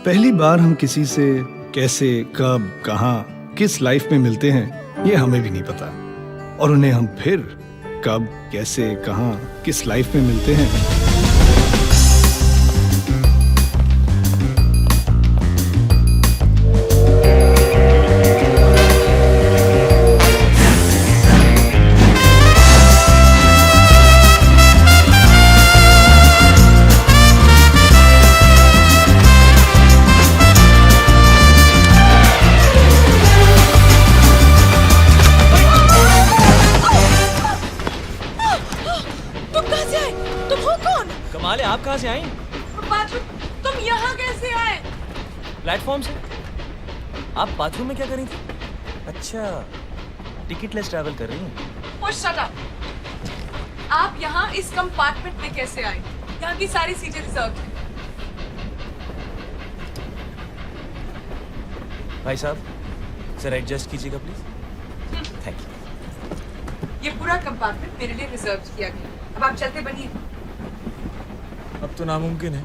पहली बार हम किसी से कैसे, कब, कहाँ, किस लाइफ में मिलते हैं ये हमें भी नहीं पता, और उन्हें हम फिर कब, कैसे, कहाँ, किस लाइफ में मिलते हैं। कमाल है, आप कहाँ से आई? तुम यहाँ कैसे आए? प्लेटफॉर्म से। आप बाथरूम में क्या कर रही थी? अच्छा, टिकटलेस ट्रैवल कर रही हैं। Oh, shut up! आप यहाँ इस कंपार्टमेंट में कैसे आए? यहाँ की सारी सीटें रिजर्व हैं। भाई साहब, सर एडजस्ट कीजिएगा प्लीज। Thank you. ये पूरा कंपार्टमेंट मेरे लिए रिजर्व किया गया। अब आप चलते बनिए। अब तो नामुमकिन है,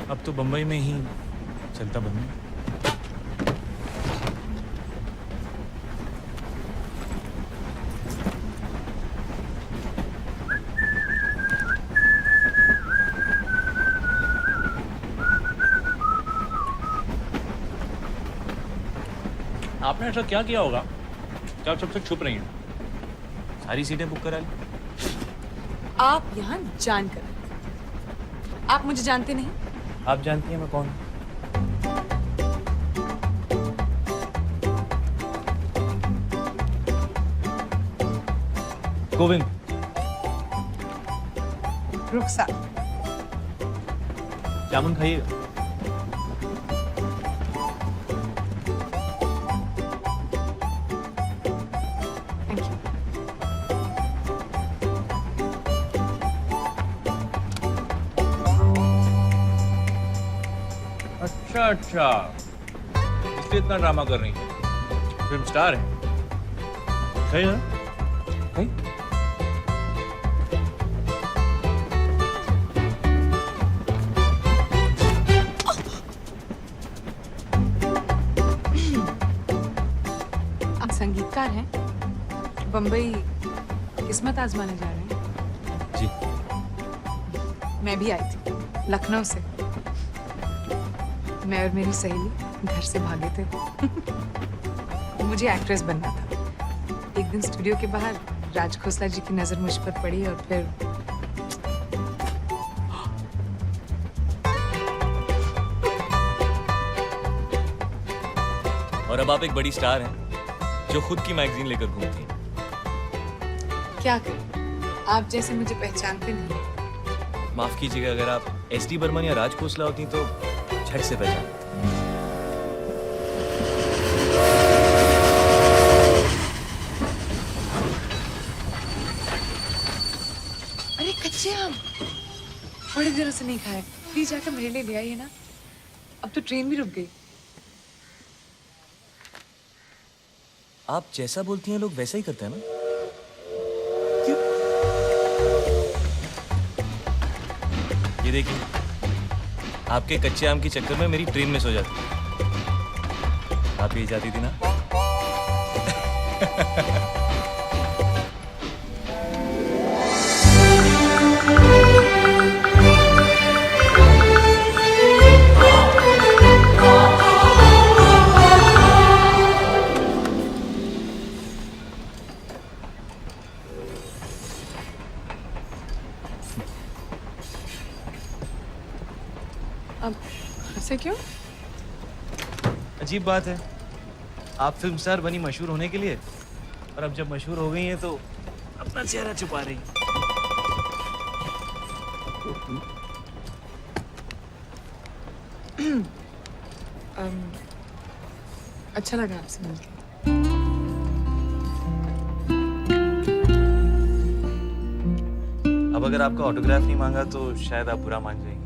अब तो बम्बई में ही चलता बनूं। आपने ऐसा क्या किया होगा कि आप सबसे छुप रही हैं? सारी सीटें बुक करा ली। आप यहाँ जानकर, आप मुझे जानते नहीं? आप जानती हैं मैं कौन हूँ? गोविंद। रुखसार। जामुन खाइएगा। Thank you. अच्छा, इसलिए इतना ड्रामा कर रही हैं। फिल्म स्टार है। सही है ना? सही? आप संगीतकार हैं? बम्बई किस्मत आजमाने जा रहे हैं? जी। मैं भी आई थी लखनऊ से। मैं और मेरी सहेली घर से भागे थे। मुझे एक्ट्रेस बनना था। एक दिन स्टूडियो के बाहर राज खोसला जी की नजर मुझ पर पड़ी और फिर और अब आप एक बड़ी स्टार हैं जो खुद की मैगजीन लेकर घूमती हैं। क्या करें, आप जैसे मुझे पहचानते नहीं। माफ कीजिएगा, अगर आप एस.डी. बर्मन या राज खोसला होती तो झट से पहचान। अरे कच्चे आम बड़े दिनों से नहीं खाए, प्लीज जाकर मेरे लिए ले आइए ना। अब तो ट्रेन भी रुक गई। आप जैसा बोलती हैं लोग वैसा ही करते हैं ना? ये देखिए, आपके कच्चे आम के चक्कर में मेरी ट्रेन मिस हो जाती। आप यही चाहती थी ना? अब ऐसे क्यों? अजीब बात है, आप फिल्म स्टार बनी मशहूर होने के लिए, और अब जब मशहूर हो गई हैं तो अपना चेहरा छुपा रही। अच्छा लगा आपसे मिलकर। अब अगर आपका ऑटोग्राफ नहीं मांगा तो शायद आप बुरा मान जाएंगे।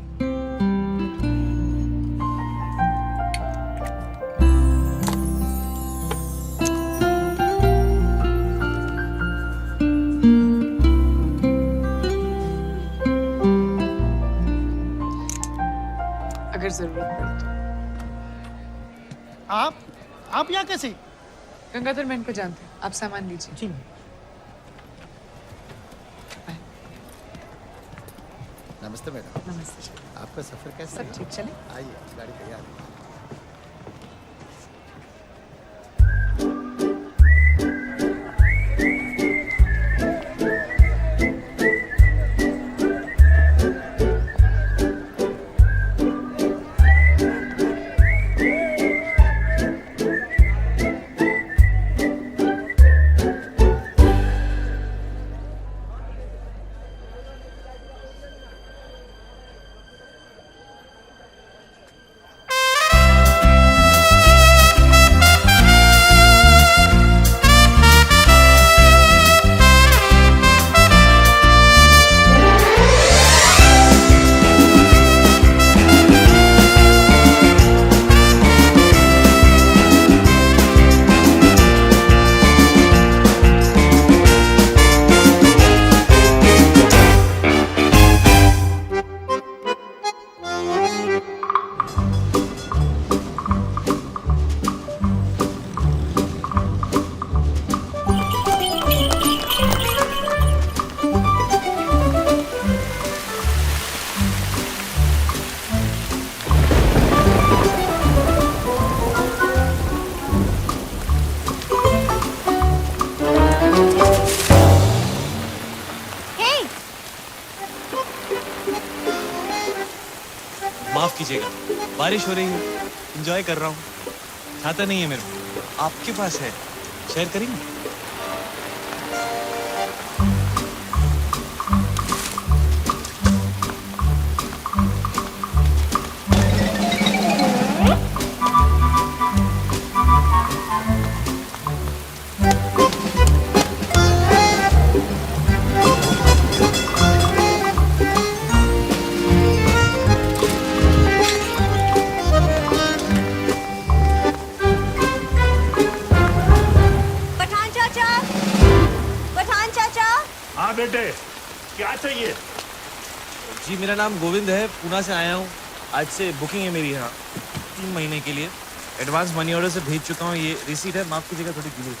अगर जरूरत पड़े तो। आप यहाँ कैसे? गंगाधर मैं इनको जानती हूँ, आप सामान लीजिए। जी। नमस्ते मैडम। नमस्ते। आपका सफर कैसा सब ठीक चले? आइए, गाड़ी तैयार है। माफ कीजिएगा, बारिश हो रही है, एंजॉय कर रहा हूँ। छाता नहीं है मेरे को, आपके पास है, शेयर करेंगे? हाँ बेटे, क्या चाहिए? जी मेरा नाम गोविंद है, पूना से आया हूँ। आज से बुकिंग है मेरी यहाँ 3 महीने के लिए। एडवांस मनी ऑर्डर से भेज चुका हूँ। ये रिसीट है, माफ कीजिएगा थोड़ी डिले।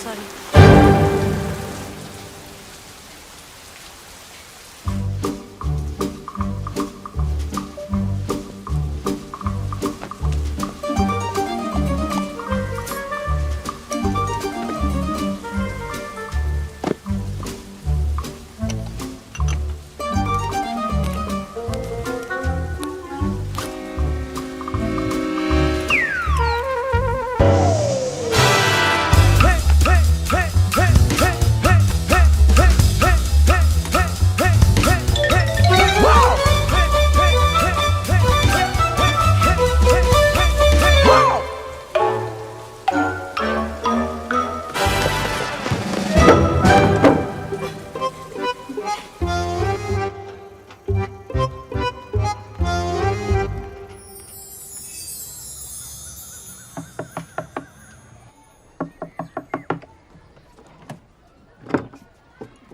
सॉरी।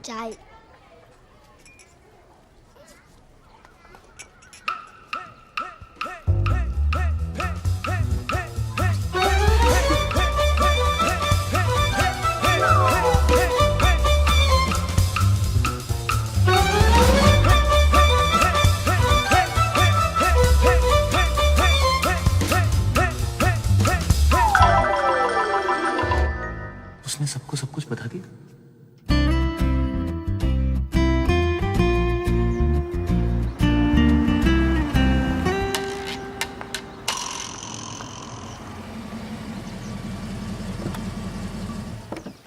चाय। उसने सबको सब कुछ बता दिया।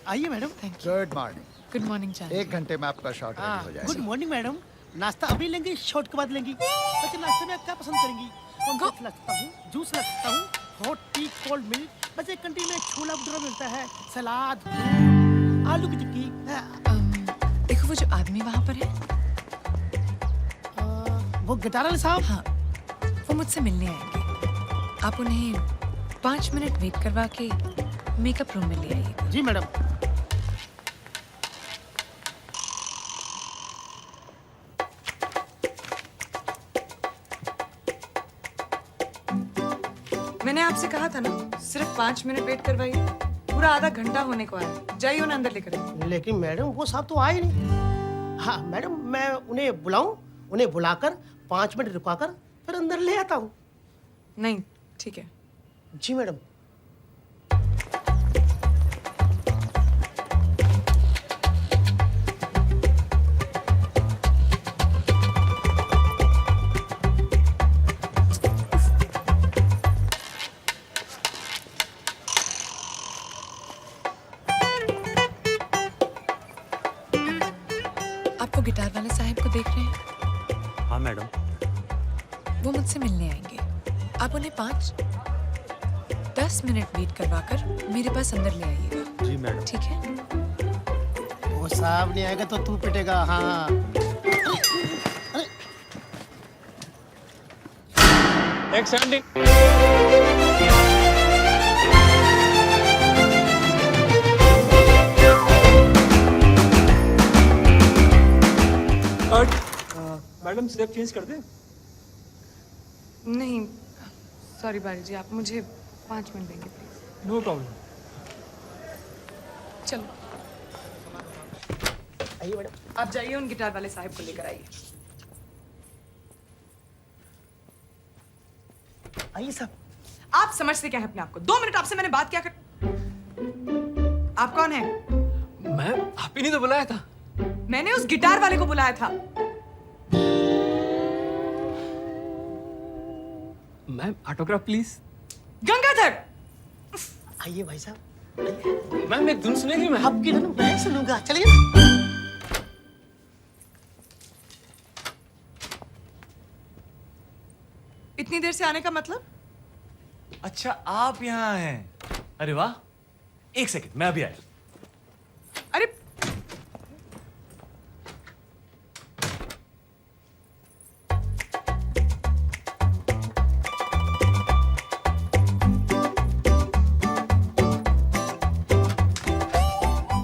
आइए madam. Good morning. Good morning चांद। 1 घंटे में आपका शॉट रेडी हो जाएगा। Good morning madam. नाश्ता अभी लेंगे, शॉट के बाद लेंगी? वैसे नाश्ते में आप क्या पसंद करेंगी? कॉम्प्लेक्स लगता हूँ, जूस लगता हूँ, हॉट टी, कोल्ड मिल्क। वैसे कैंटीन में छोला भटूरा मिलता है, सलाद, आलू की टिक्की। देखो वो जो आदमी वहाँ पर है, वो गिटार वाले साहब। हाँ, वो मुझसे मिलने आएंगे। आप उन्हें 5 मिनट वेट करवा के मेकअप रूम में ले आइएगा। जी मैडम। मैंने आपसे कहा था ना सिर्फ 5 मिनट वेट करवाइए। पूरा आधा घंटा होने को आया। जाइए उन्हें अंदर लेकर आइए। लेकिन मैडम वो साहब तो आए नहीं। हाँ मैडम, मैं उन्हें बुलाऊं? उन्हें बुलाकर 5 मिनट रुकाकर फिर अंदर ले आता हूँ। नहीं, ठीक है। जी मैडम। आपको गिटार वाले साहब को देख रहे हैं? हाँ मैडम। वो मुझसे मिलने आएंगे। आप उन्हें 5-10 मिनट वेट करवाकर मेरे पास अंदर ले आइएगा। जी मैडम। ठीक है? वो साहब नहीं आएगा तो तू पिटेगा। हाँ। एक सेकंड। मैडम स्टेप चेंज कर दे। नहीं, सॉरी बारी जी, आप मुझे 5 मिनट देंगे प्लीज। No problem. चलो आइए मैडम। आप जाइए उन गिटार वाले साहब को लेकर आइए। आइए साहब। आप समझते क्या है अपने आप को? 2 मिनट आपसे मैंने बात क्या कर। आप कौन है? मैम आप ही ने तो बुलाया था। मैंने उस गिटार वाले को बुलाया था। Ma'am autograph please. गंगाधर! आइए भाई साहब। मैम एक धुन सुनेगी मैम? आपकी ना मैं सुनूंगा। चलिए ना। इतनी देर से आने का मतलब? अच्छा आप यहाँ हैं। अरे वाह, एक सेकंड मैं अभी आया। अरे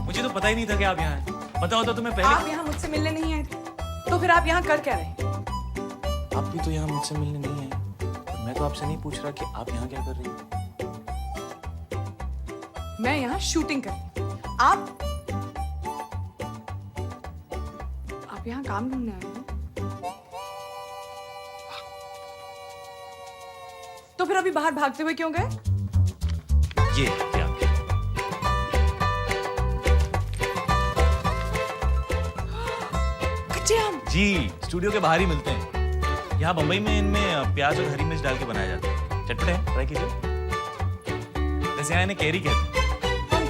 मुझे तो पता ही नहीं था कि आप यहाँ हैं। पता होता तो मैं पहले। आप यहाँ मुझसे मिलने नहीं आए थे, तो फिर आप यहाँ कर क्या रहे हैं? आप भी तो यहाँ मुझसे मिलने नहीं आए। मैं तो आपसे नहीं पूछ रहा कि आप यहाँ क्या कर रही हैं। मैं यहाँ शूटिंग कर रही हूँ। आप यहाँ काम ढूंढने आए हैं? तो फिर अभी बाहर भागते हुए क्यों गए? ये क्या? कच्चे आम। जी, स्टूडियो के बाहर ही मिलते हैं। यहाँ बम्बई में इनमें प्याज और हरी मिर्च डाल के बनाया जाता है। चटपटे हैं, ट्राई कीजिए। वैसे यहाँ इन्हें कैरी कहते हैं।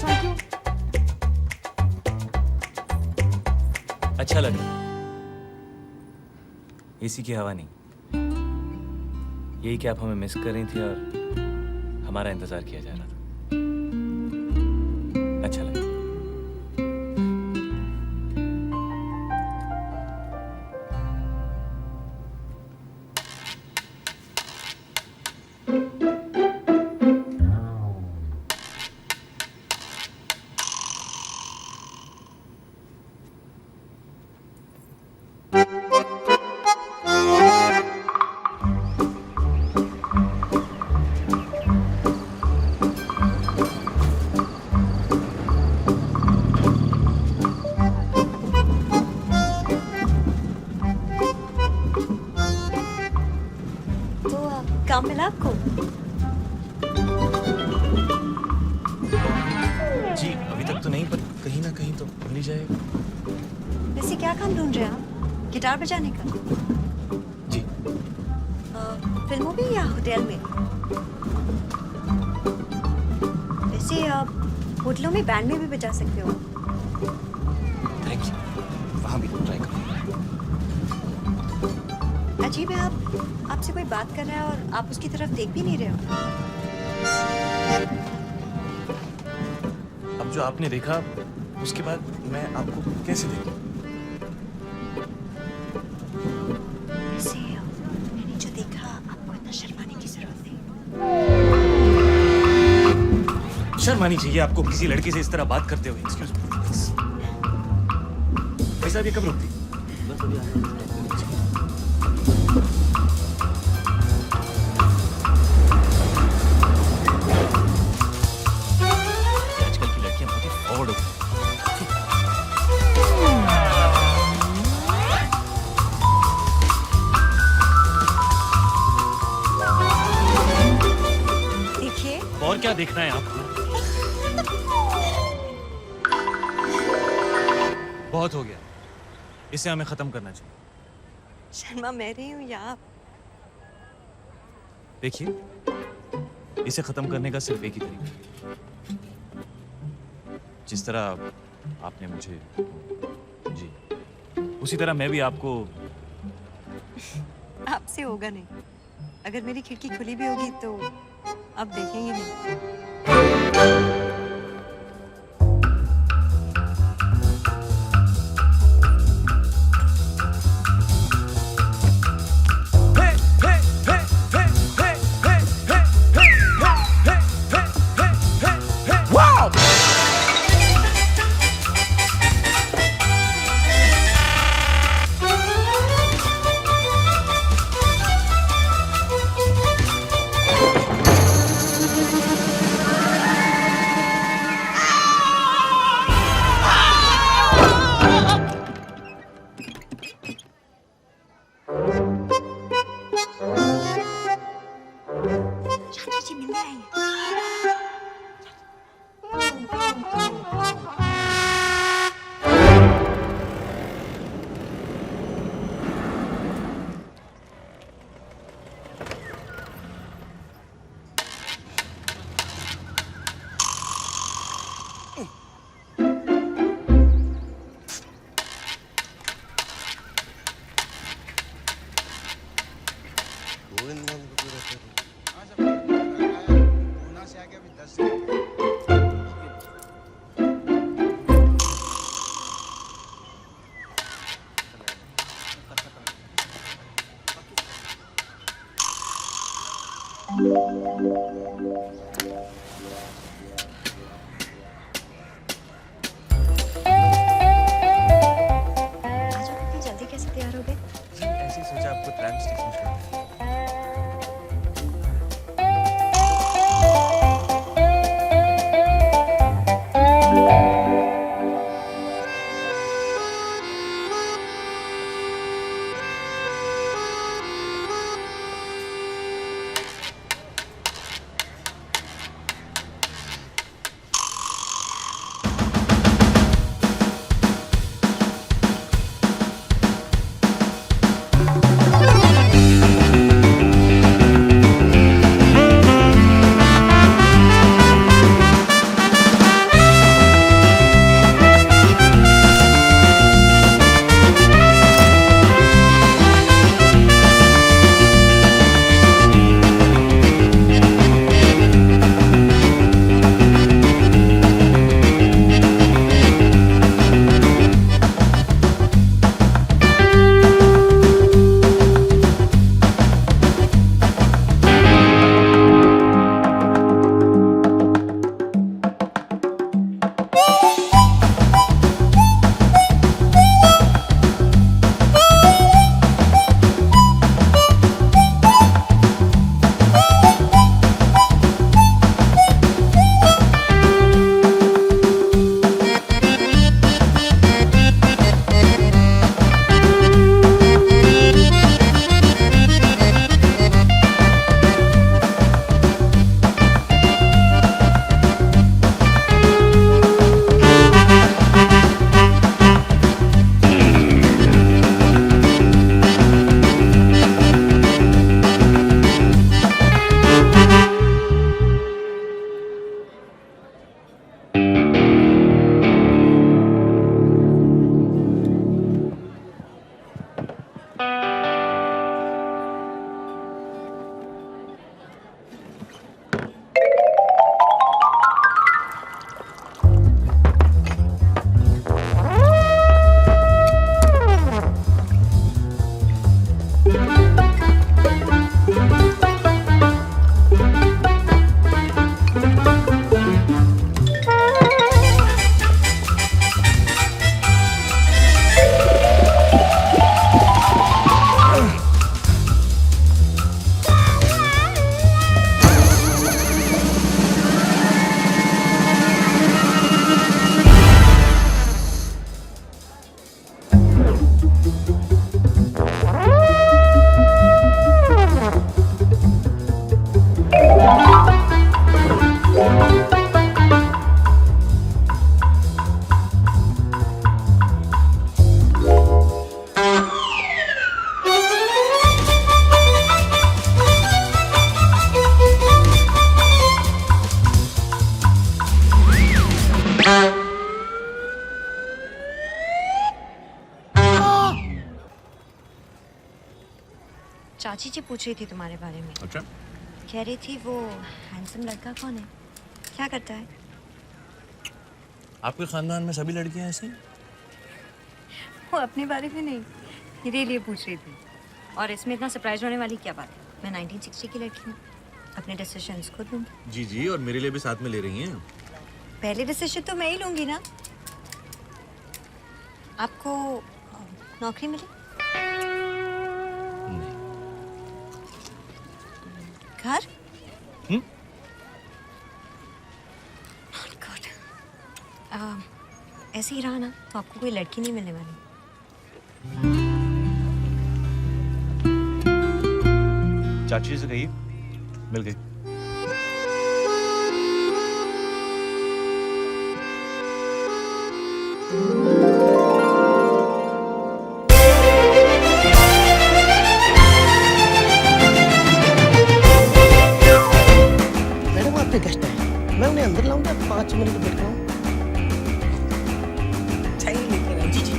Thank you. अच्छा लग रहा है। एसी की हवा नहीं। यही कि आप हमें मिस कर रही थी और हमारा इंतजार किया जा रहा था। अच्छा लगा। काम मिला आपको? जी अभी तक तो नहीं, पर कहीं ना कहीं तो मिल ही जाएगा। वैसे क्या काम ढूंढ रहे हैं आप? गिटार बजाने का? जी। फिल्मों में या होटल में? वैसे आप होटलों में बैंड में भी बजा सकते हो। Thank you. वहाँ भी ट्राई करूँगा। अजीब है, आपसे कोई बात कर रहा है और आप उसकी तरफ देख भी नहीं रहे हो। अब जो आपने देखा उसके बाद मैं आपको कैसे देखूं? वैसे मैंने जो देखा, आपको इतना शर्माने की जरूरत नहीं। शर्म आनी चाहिए आपको किसी लड़के से इस तरह बात करते हुए। Excuse me. भाई साहब ये कब रुकती? बस अभी आया। फटाफट उठो। देखिए और क्या देखना है आपको? बहुत हो गया, इसे हमें खत्म करना चाहिए। शर्मा मैं रही हूँ या आप? देखिए, इसे खत्म करने का सिर्फ एक ही तरीका है। जिस तरह आपने मुझे जी, उसी तरह मैं भी आपको। आपसे होगा नहीं। अगर मेरी खिड़की खुली भी होगी तो आप देखेंगे नहीं। चाची जी पूछ रही थी तुम्हारे बारे में। अच्छा, कह रही थी वो हैंडसम लड़का कौन है, क्या करता है? आपके खानदान में सभी लड़कियां ऐसी हैं? वो अपने बारे में नहीं, मेरे लिए पूछ रही थी। और इसमें इतना सरप्राइज होने वाली क्या बात है? मैं 1960 की लड़की हूँ, अपने डिसीजंस खुद लूँगी। जी जी, और मेरे लिए भी साथ में ले रही हैं। पहले डिसीजन तो मैं ही लूँगी ना। आपको नौकरी मिली? नहीं। घर? हम्म? Not good. ऐसे ही रहा ना तो आपको कोई लड़की नहीं मिलने वाली। चाची से कहिए, मिल गई। मैडम आपके गेस्ट हैं, मैं उन्हें अंदर लाऊंगा, 5 मिनट वेट कराऊं। चाहिए लेकर आए। जी जी।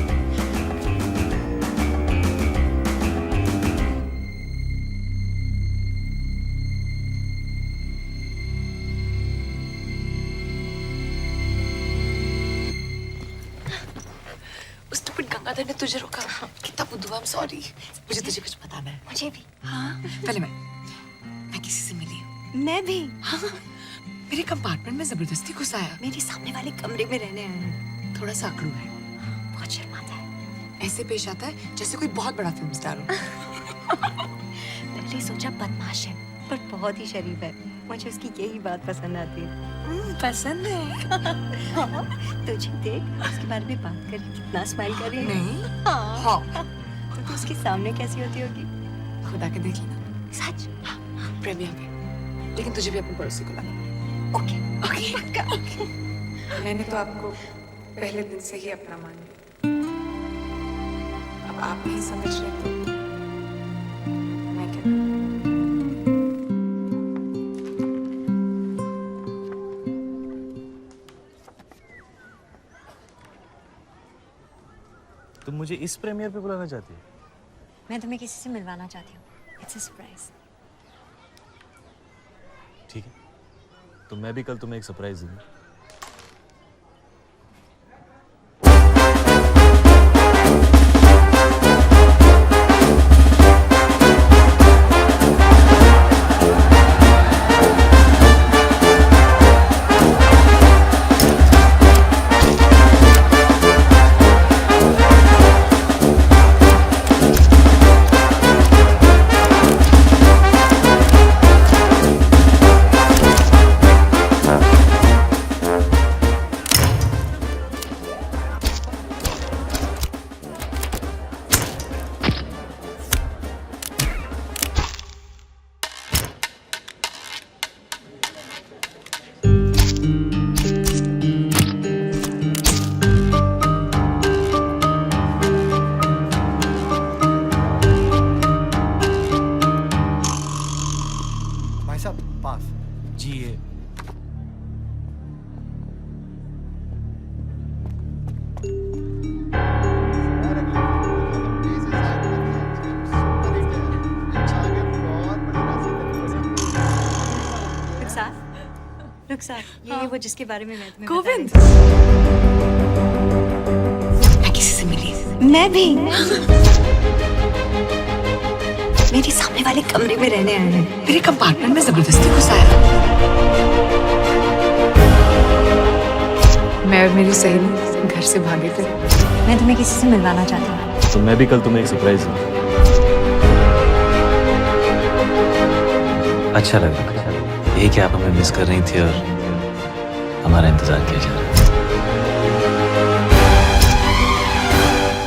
उस स्टूपिड गंगाधर ने तुझे रोका। कितना बुद्धू, आई एम सॉरी। मुझे तुझे कुछ बताना है। मुझे भी। हाँ, पहले मैं किसी से मिली हूँ। मैं भी। हाँ, मेरे कंपार्टमेंट में जबरदस्ती घुस आया। मेरे सामने वाले कमरे में रहने आया है। थोड़ा सा अकड़ू है, बहुत शर्माता है। ऐसे पेश आता है जैसे कोई बहुत बड़ा फिल्म स्टार हो। पहले सोचा बदमाश है, पर बहुत ही शरीफ है। मुझे उसकी यही बात पसंद आती है। पसंद है? तुझे देख, उसके बारे में बात कर, कितना स्माइल कर रही है। नहीं। हाँ। हाँ, तो तू उसके सामने कैसी होती होगी? खुदा के देख लेना। सच? प्रेमिया पे। लेकिन तुझे भी अपने पड़ोसी को लाना। ओके। ओके। मैंने तो आपको पहले दिन से ही अपना मान लिया। अब आप नहीं समझ रहे तो मैं क्या करूं? तुम मुझे इस प्रीमियर पे बुलाना चाहती हो? मैं तुम्हें किसी से मिलवाना चाहती हूँ। It's a surprise. ठीक है, तो मैं भी कल तुम्हें एक सरप्राइज दूंगा। भाई साहब पास। जी ये रुखसार, ये वो जिसके बारे में मैं तुम्हें बता गोविंद। रही मैं किसी से मिली। थी। मैं भी। मेरे सामने वाले कमरे में रहने आए हैं। मेरे कंपार्टमेंट में जबरदस्ती घुस आया। मैं और मेरी सहेली घर से भागे थे। मैं तुम्हें किसी से मिलवाना चाहती हूँ। तो मैं भी कल तुम्हें एक सरप्राइज दूंगा। अच्छा लगा ये कि आप हमें मिस कर रही थी और हमारा इंतजार किया जा रहा है।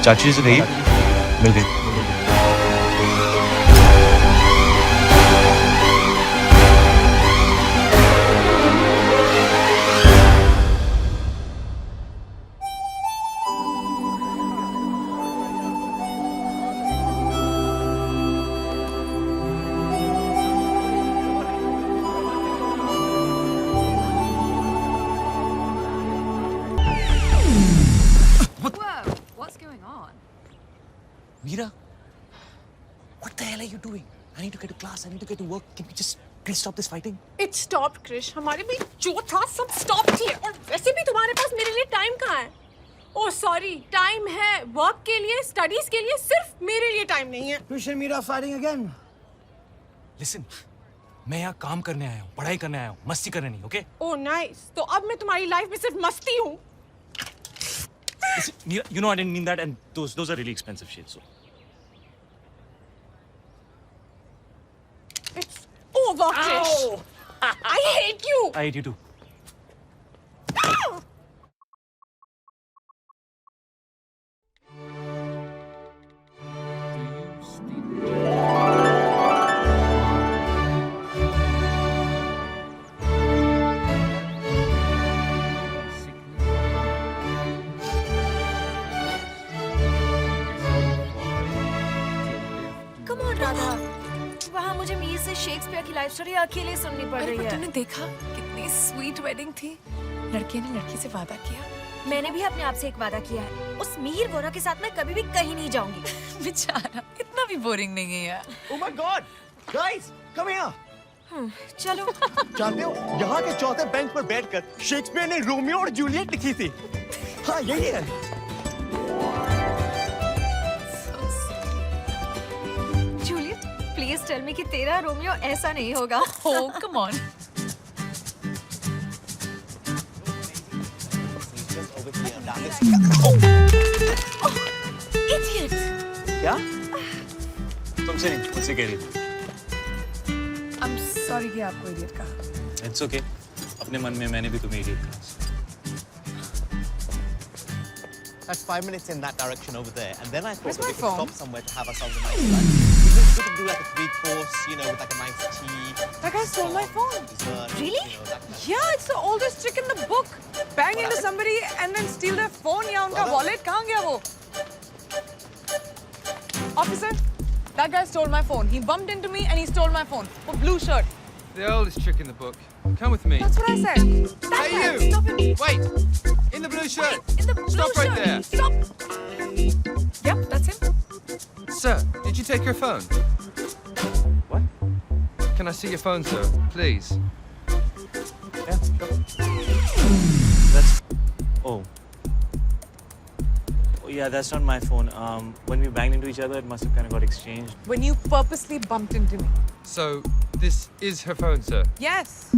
चाची से कहिए, मिल गई। What's going on? Meera, what the hell are you doing? I need to get to class. I need to get to work. Can we just please stop this fighting? It stopped, Krish. हमारे भी जो था सब stop किए और वैसे भी तुम्हारे पास मेरे लिए टाइम कहाँ है? Oh sorry, टाइम है वर्क के लिए, स्टडीज के लिए, सिर्फ मेरे लिए टाइम नहीं है. Krish and Meera fighting again. Listen, मैं यहाँ काम करने आया हूँ, पढ़ाई करने आया हूँ, मस्ती करने नहीं, okay? Oh nice. तो अब मैं तुम्हारी लाइफ में सिर्फ मस्ती हूँ. Listen, Mira, you know I didn't mean that, and those are really expensive shit. So It's over, Krish. I hate you. I hate you too. Come on Radha, वहाँ मुझे मीर से शेक्सपियर की लाइफ स्टोरी अकेले सुननी पड़ रही है. तुमने देखा कितनी स्वीट वेडिंग थी. लड़के ने लड़की से वादा किया. मैंने भी अपने आप से एक वादा किया है, उस मीर गोरा के साथ मैं कभी भी कहीं नहीं जाऊंगी. बेचारा इतना भी बोरिंग नहीं है यार. Oh my God, guys, come here. चलो. जानते हो यहाँ के चौथे बेंच पर बैठकर शेक्सपियर ने रोमियो और जूलियट लिखी थी. हाँ यही है. जूलियट, प्लीज टेल मी कि तेरा रोमियो ऐसा नहीं होगा. Oh come on. Idiot. क्या? तुमसे नहीं, मुझसे कह रही थी. I'm sorry कि आपको इडियट कहा. It's okay. अपने मन में मैंने भी तुम्हें idiot कहा. That's 5 minutes in that direction over there, and then I thought Where's that my we could phone? stop somewhere to have ourselves a nice lunch. We could do like a 3-course, you know, with like a nice tea. That guy stole my phone. Dessert, Really? You know, that kind of Yeah, it's the oldest trick in the book. Bang into somebody and then steal their phone या उनका wallet. कहाँ गया वो? Officer, that guy stole my phone. He bumped into me and he stole my phone. A blue shirt. The oldest trick in the book. Come with me. That's what I said. That Hey, guy, you! stop him. Wait! In the blue shirt! In the blue Stop right shirt. there. Stop. Yep, that's him. Sir, did you take your phone? What? Can I see your phone, sir? Please. Yeah, sure. That's. Oh. Oh yeah, that's not my phone. When we banged into each other, it must have kind of got exchanged. When you purposely bumped into me. So, this is her phone, sir? Yes.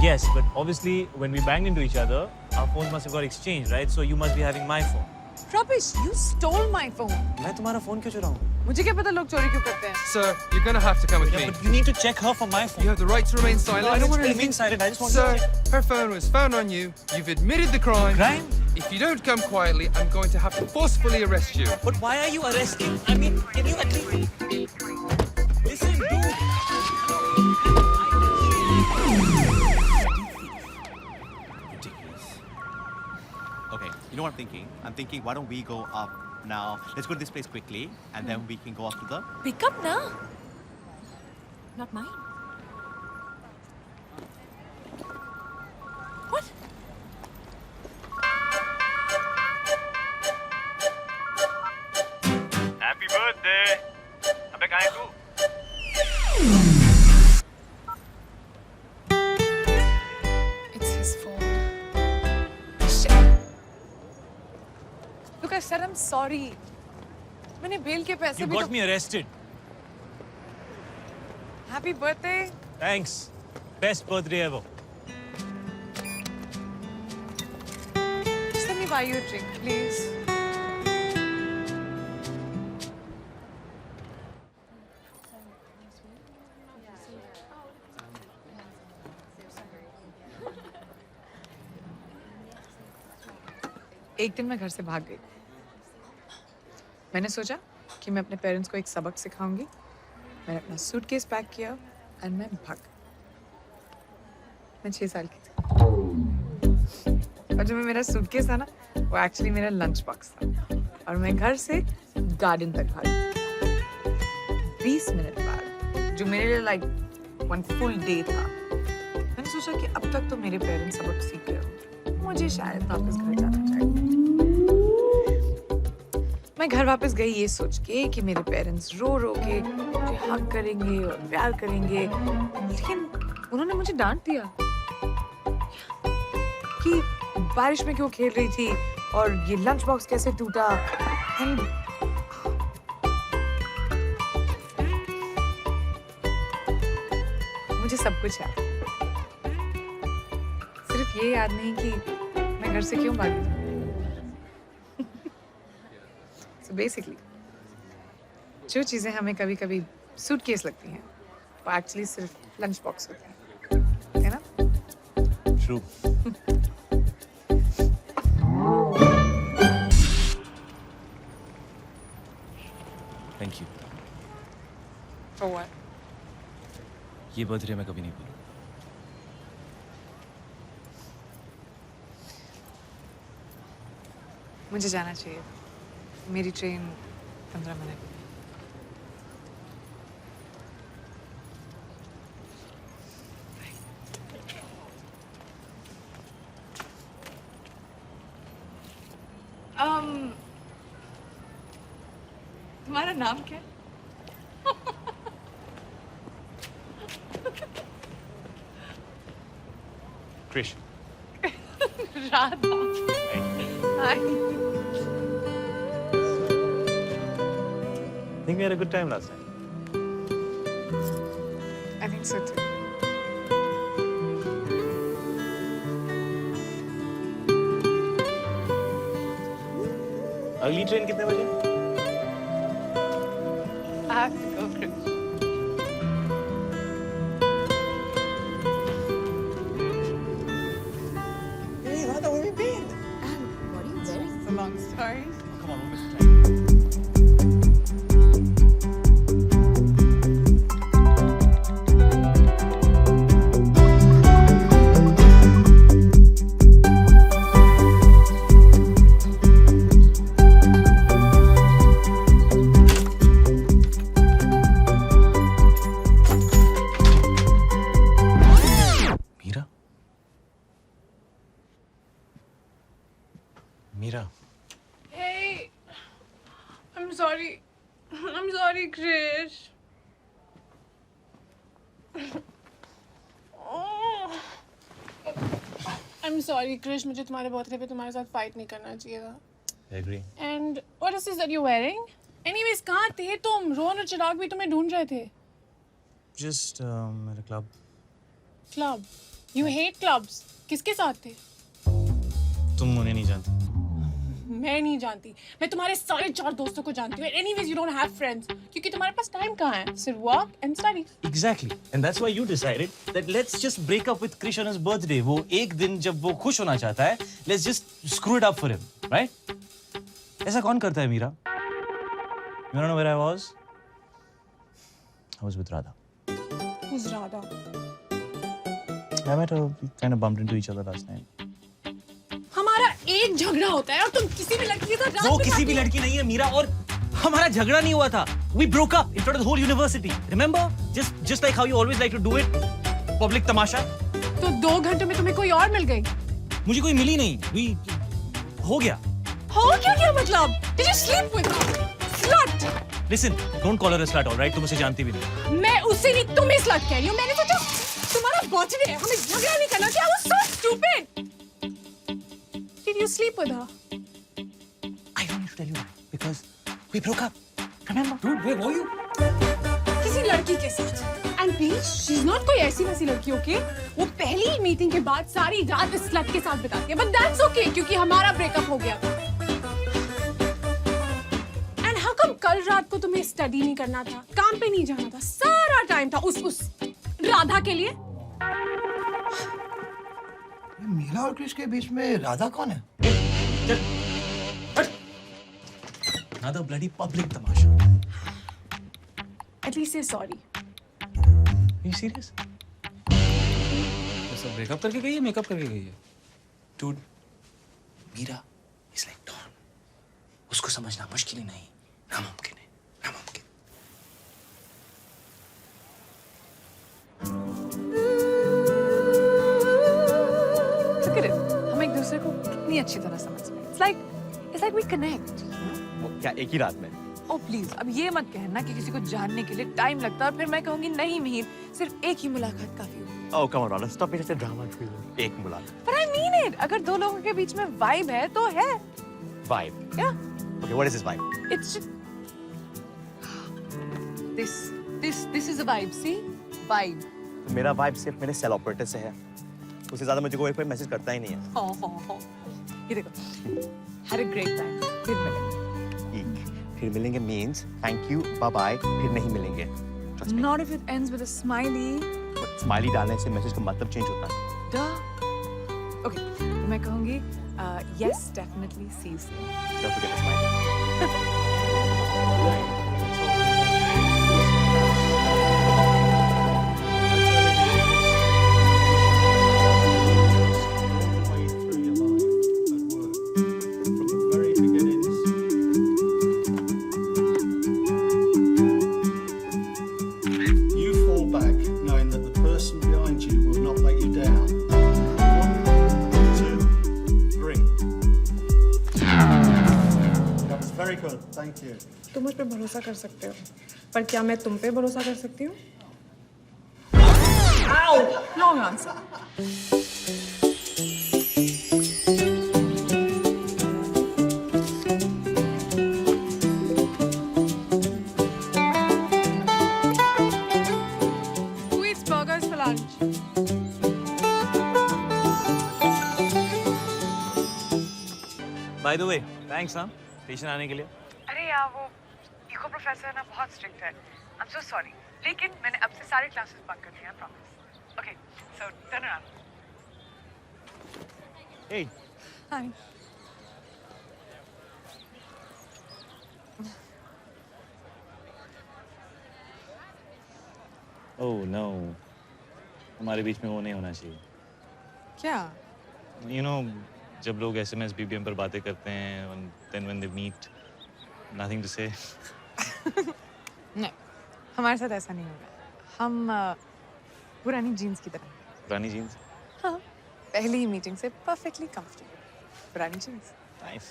Yes, but obviously when we banged into each other, our phones must have got exchanged, right? So you must be having my phone. Rubbish, you stole my phone. मैं तुम्हारा phone क्यों चुराऊँ? मुझे क्या पता लोग चोरी क्यों करते हैं? Sir, you're gonna have to come with Yeah, me. but you need to check her for my phone. You have the right to remain silent. No, I don't want to remain silent. I just want Sir, to check. her phone was found on you. You've admitted the crime. Crime? If you don't come quietly, I'm going to have to forcefully arrest you. But why are you arresting? I mean, can you at least listen, dude? Okay, you know what I'm thinking? I'm thinking, why don't we go up now? Let's go to this place quickly, and then we can go up to the. Pick up na. Not mine. What? Happy birthday. अबे कहाँ है तू? It's his fault. Shit. Look, I said I'm sorry. मैंने bell के पैसे You भी got me arrested. Happy birthday. Thanks. Best birthday ever. Just let me buy you a drink, please. एक दिन मैं घर से भाग गई. मैंने सोचा कि मैं अपने पेरेंट्स को एक सबक सिखाऊंगी. मैंने अपना सूटकेस पैक किया और मैं भाग. मैं 6 साल की थी. और जो मेरा सूटकेस था ना, वो एक्चुअली मेरा लंच बॉक्स था. और मैं घर से गार्डन तक भागी. 20 मिनट बाद, जो मेरे लिए लाइक 1 फुल डे था, मैंने सोचा कि अब तक तो मेरे पेरेंट्स सबक सीख गए होंगे. मुझे शायद वापस घर जाना चाहिए. मैं घर वापस गई ये सोच के कि मेरे पेरेंट्स रो रो के मुझे हक करेंगे और प्यार करेंगे, लेकिन उन्होंने मुझे डांट दिया कि बारिश में क्यों खेल रही थी और ये लंच बॉक्स कैसे टूटा। एंड मुझे सब कुछ याद, सिर्फ ये याद नहीं कि मैं घर से क्यों भागी थी। So basically, जो चीजें हमें कभी कभी सूटकेस लगती हैं वो एक्चुअली सिर्फ लंच बॉक्स होते हैं, है ना? True. Thank you. For what? ये बर्थडे मैं कभी नहीं भूलूंगा। मुझे जाना चाहिए, मेरी ट्रेन 15 मिनट में। तुम्हारा नाम क्या है? Krish. Radha. Hi. Think we had a good time last night. I think so too. अगली ट्रेन कितने बजे? I have to go, Krish. Hey, Radha, where have you been? What are you wearing? It's a long story. Come on, we'll miss the time. Meera? Meera? Hey, I'm sorry. I'm sorry, Krish. I'm sorry, Krish. मुझे तुम्हारे birthday पे तुम्हारे साथ fight नहीं करना चाहिए था. I agree. And what is this that you're wearing? Anyways, कहाँ थे तुम? रोहन और चिराग भी तुम्हें ढूंढ रहे थे. Just मेरे club. Club. You hate clubs. किसके साथ थे? तुम उन्हें नहीं जानती. मैं नहीं जानती. मैं तुम्हारे सारे 4 दोस्तों को जानती हूँ. Anyways, you don't have friends. क्योंकि तुम्हारे पास टाइम कहाँ है? सिर्फ work and study. Exactly. And that's why you decided that let's just break up with Krish on his birthday. वो एक दिन जब वो खुश होना चाहता है, let's just screw it up for him, right? ऐसा कौन करता है Meera? You don't know where I was? I was with Radha. Who's Radha? I met her. We kind of bumped into each other last night. हमारा एक झगड़ा होता है और तुम किसी भी लड़की के साथ रात वो में किसी भी लड़की नहीं है मीरा और हमारा झगड़ा नहीं हुआ था. We broke up in front of the whole university. Remember? Just like how you always like to do it. Public तमाशा. तो 2 घंटे में तुम्हें कोई और मिल गई. मुझे कोई मिली नहीं. हो गया. हो क्या मतलब? Did you sleep with her? Slut. Listen, don't call her a slut, all right? तुम उसे जानती भी नहीं. मैं उससे नहीं तुम्हें slut कह रही हूँ. मैंने सोचा तुम्हारा बर्थडे है, हमें झगड़ा नहीं करना चाहिए. I was so stupid. Did you sleep with her? I don't need to tell you that because we broke up. Remember? Dude, where were you? किसी लड़की के साथ. And please, she's not कोई ऐसी वैसी लड़की, okay? वो पहली मीटिंग के बाद सारी रात इस slut के साथ बिताती है. But that's okay क्योंकि हमारा ब्रेकअप हो गया था. And how come कल रात को तुम्हें स्टडी नहीं करना था, काम पे नहीं जाना था, सारा टाइम था उस राधा के लिए? मीरा और कृष के बीच में राधा कौन है? Another bloody public Tamasha. At least say sorry. Are you serious? सब ब्रेकअप करके गई है, मेकअप करके गई है. Dude, Meera is like Dawn. उसको समझना मुश्किल ही नहीं, नामुमकिन है, नामुमकिन. Look at it. हम एक दूसरे को कितनी अच्छी तरह समझते हैं. It's like we connect. क्या एक ही रात में? ओ प्लीज, अब ये मत कहना कि किसी को जानने के लिए टाइम लगता है और फिर मैं कहूंगी नहीं मिहिर, सिर्फ एक ही मुलाकात काफी होगी। Oh, come on, Rana, stop being such a drama queen. एक मुलाकात. But I mean it. अगर दो लोगों के बीच में वाइब है तो है। Vibe. Yeah. Okay, what is this vibe? It's just... This is a vibe. See, vibe. मेरा vibe सिर्फ मेरे सेल ऑपरेटर से है. उससे ज़्यादा मुझे कोई मैसेज करता ही नहीं है. हो. ये देखो. Had a great time. फिर मिलेंगे. फिर मिलेंगे means thank you, bye bye. फिर नहीं मिलेंगे. Trust me. Not if it ends with a smiley. Smiley डालने से मैसेज का मतलब चेंज होता है. Duh. Okay, मैं कहूँगी yes, definitely, see you. Don't forget the smile. You fall back knowing that the person behind you will not let you down. 1, 2, 3. That was very good. Thank you. तुम मुझ पे भरोसा कर सकते हो, पर क्या मैं तुम पे भरोसा कर सकती हूँ? Long answer. Sweets burgers for lunch. By the way, thanks हाँ स्टेशन आने के लिए. अरे यार वो इको प्रोफेसर ना बहुत स्ट्रिक्ट है. I'm so sorry. लेकिन मैंने अब से सारे क्लासेस बंक कर दिए हैं, promise. Okay, so turn around. Hey. Hi. Oh no. हमारे बीच में वो नहीं होना चाहिए. क्या? You know, जब लोग SMS BBM पर बातें करते हैं and then when they meet, nothing to say. नहीं, हमारे साथ ऐसा नहीं होगा. हम पुरानी जीन्स की तरह. पुरानी जीन्स. हाँ, पहली ही मीटिंग से perfectly comfortable. पुरानी jeans. Nice.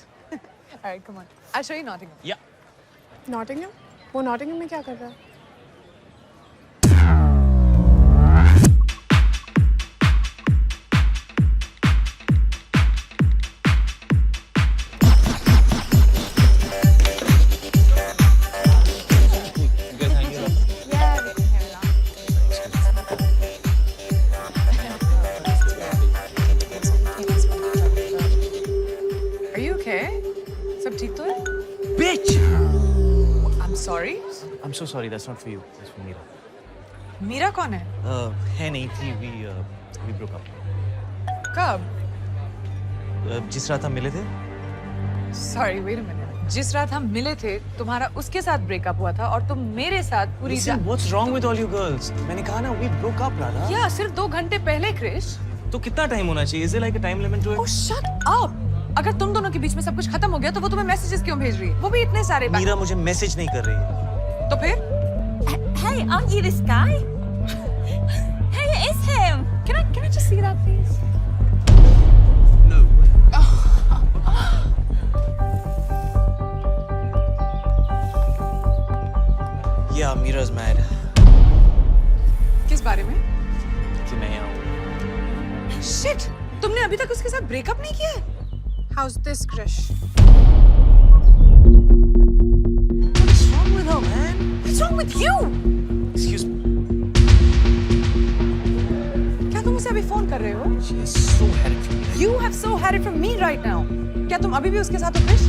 Alright, come on. I'll show you Nottingham. Yeah. Nottingham? वो नॉटिंघम में क्या कर रहा है? Are you okay? सब ठीक तो है? Bitch! I'm sorry. I'm so sorry. That's not for you. That's for Meera. Meera कौन है? है नहीं थी. We broke up. कब? जिस रात हम मिले थे. Sorry, wait a minute. जिस रात हम मिले थे, तुम्हारा उसके साथ ब्रेकअप हुआ था और तुम मेरे साथ पूरी Listen, what's wrong with all you girls? मैंने कहा ना, we broke up, Radha. या सिर्फ 2 घंटे पहले, क्रिश. तो कितना टाइम होना चाहिए? Is there like a time limit to it? Oh, shut up! अगर तुम दोनों के बीच में सब कुछ खत्म हो गया तो वो तुम्हें मैसेजेस क्यों भेज रही है? वो भी इतने सारे बार. मीरा मुझे मैसेज नहीं कर रही है. तो फिर? Hey, aren't you this guy? Hey, it is him. Can I just see that, please? No way. Yeah, Meera's mad. किस बारे में? कि मैं यहाँ हूँ. Shit! तुमने अभी तक उसके साथ ब्रेकअप नहीं किया है? How's this, Krish? What's wrong with her, man? What's wrong with you? Excuse me. क्या तुम उसे अभी फोन कर रहे हो? She has so had it from me. You have so had it from me right now. क्या तुम अभी भी उसके साथ हो, Krrish?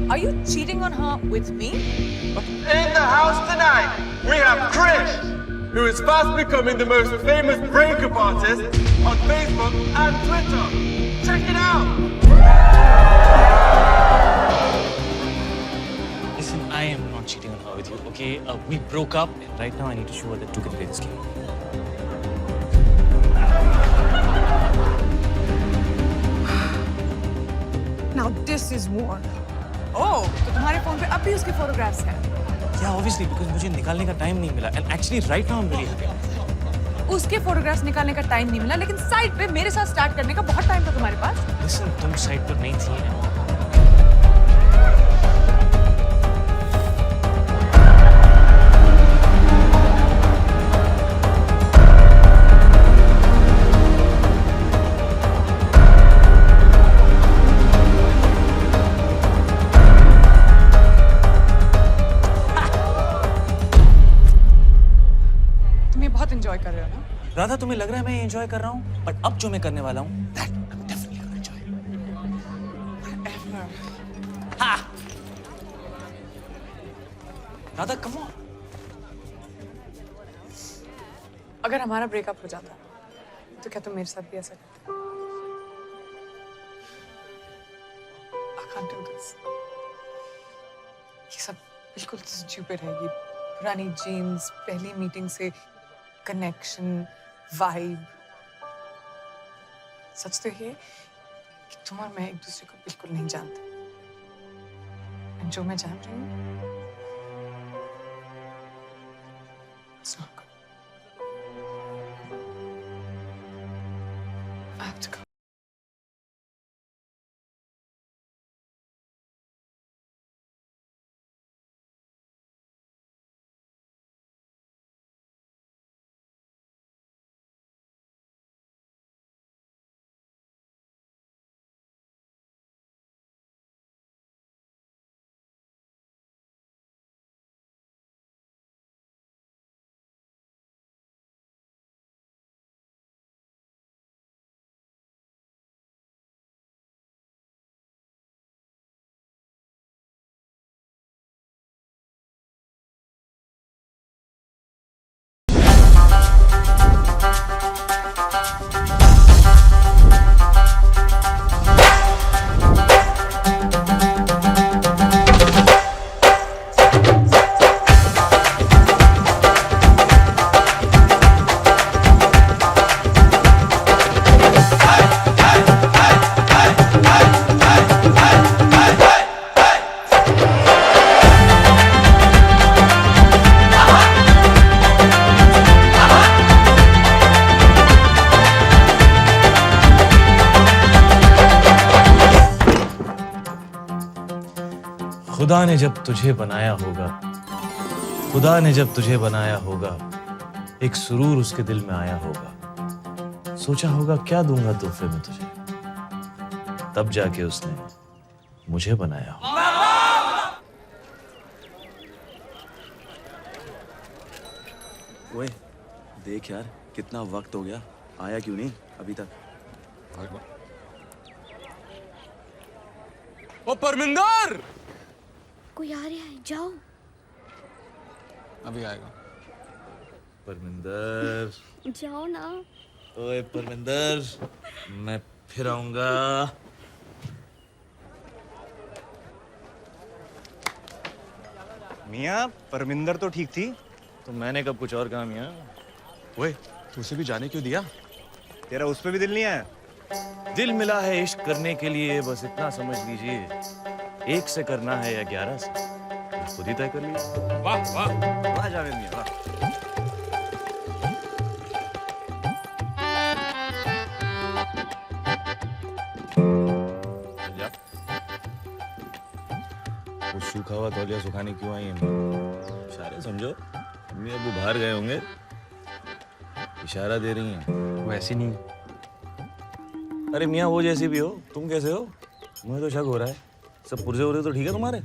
Are you cheating on her with me? In the house tonight, we have Krish, who is fast becoming the most famous breakup artist on Facebook and Twitter. Check it out! Listen, I am not cheating on her with you, okay? We broke up, and right now I need to show her that you can play this game. Now this is war. Oh, तो तुम्हारे phone पे अब भी उसके photographs हैं? Yeah, obviously, because मुझे निकालने का टाइम नहीं मिला. And actually, right now I'm really happy. उसके फोटोग्राफ्स निकालने का टाइम नहीं मिला, लेकिन साइड पे मेरे साथ स्टार्ट करने का बहुत टाइम था तुम्हारे पास. Listen, तुम साइड पर नहीं थी. राधा, तुम्हें लग रहा है मैं एंजॉय कर रहा हूँ, बट अब जो मैं करने वाला हूँ that I am definitely gonna enjoy. Radha come on. अगर हमारा ब्रेकअप हो जाता तो क्या तुम मेरे साथ भी ऐसा करते? I can't do this. ये सब बिल्कुल स्टूपिड है। ये पुरानी जीन्स, पहली मीटिंग से कनेक्शन, वाइब। सच तो ये कि तुम और मैं एक दूसरे को बिल्कुल नहीं जानते। और जो मैं जान रही हूँ it's not good. I have to go. खुदा ने जब तुझे बनाया होगा, खुदा ने जब तुझे बनाया होगा, एक सुरूर उसके दिल में आया होगा। सोचा होगा क्या दूंगा तोहफे में तुझे, तब जाके उसने मुझे बनाया होगा। ओए देख यार, कितना वक्त हो गया, आया क्यों नहीं अभी तक? ओ परमिंदर! कोई आ रहा है, जाओ। अभी आएगा। परमिंदर, जाओ ना। ओए परमिंदर, मैं फिर आऊंगा। मियाँ, परमिंदर तो ठीक थी। तो मैंने कब कुछ और कहा मियां? ओए, तुझे भी जाने क्यों दिया? तेरा उस पे भी दिल नहीं आया? दिल मिला है इश्क करने के लिए, बस इतना समझ लीजिए। 1 से करना है या 11 से, खुद ही तय कर लीजिए। वाह वाह वाह जावेद मियाँ, वाह। वो सूखा हुआ तौलिया सुखाने क्यों आई है? इशारे समझो, मम्मी अबू बाहर गए होंगे, इशारा दे रही हैं। वैसे नहीं। अरे मियाँ वो जैसी भी हो, तुम कैसे हो? मुझे तो शक हो रहा है, सब पुर्जे हो रहे तो ठीक है तुम्हारे?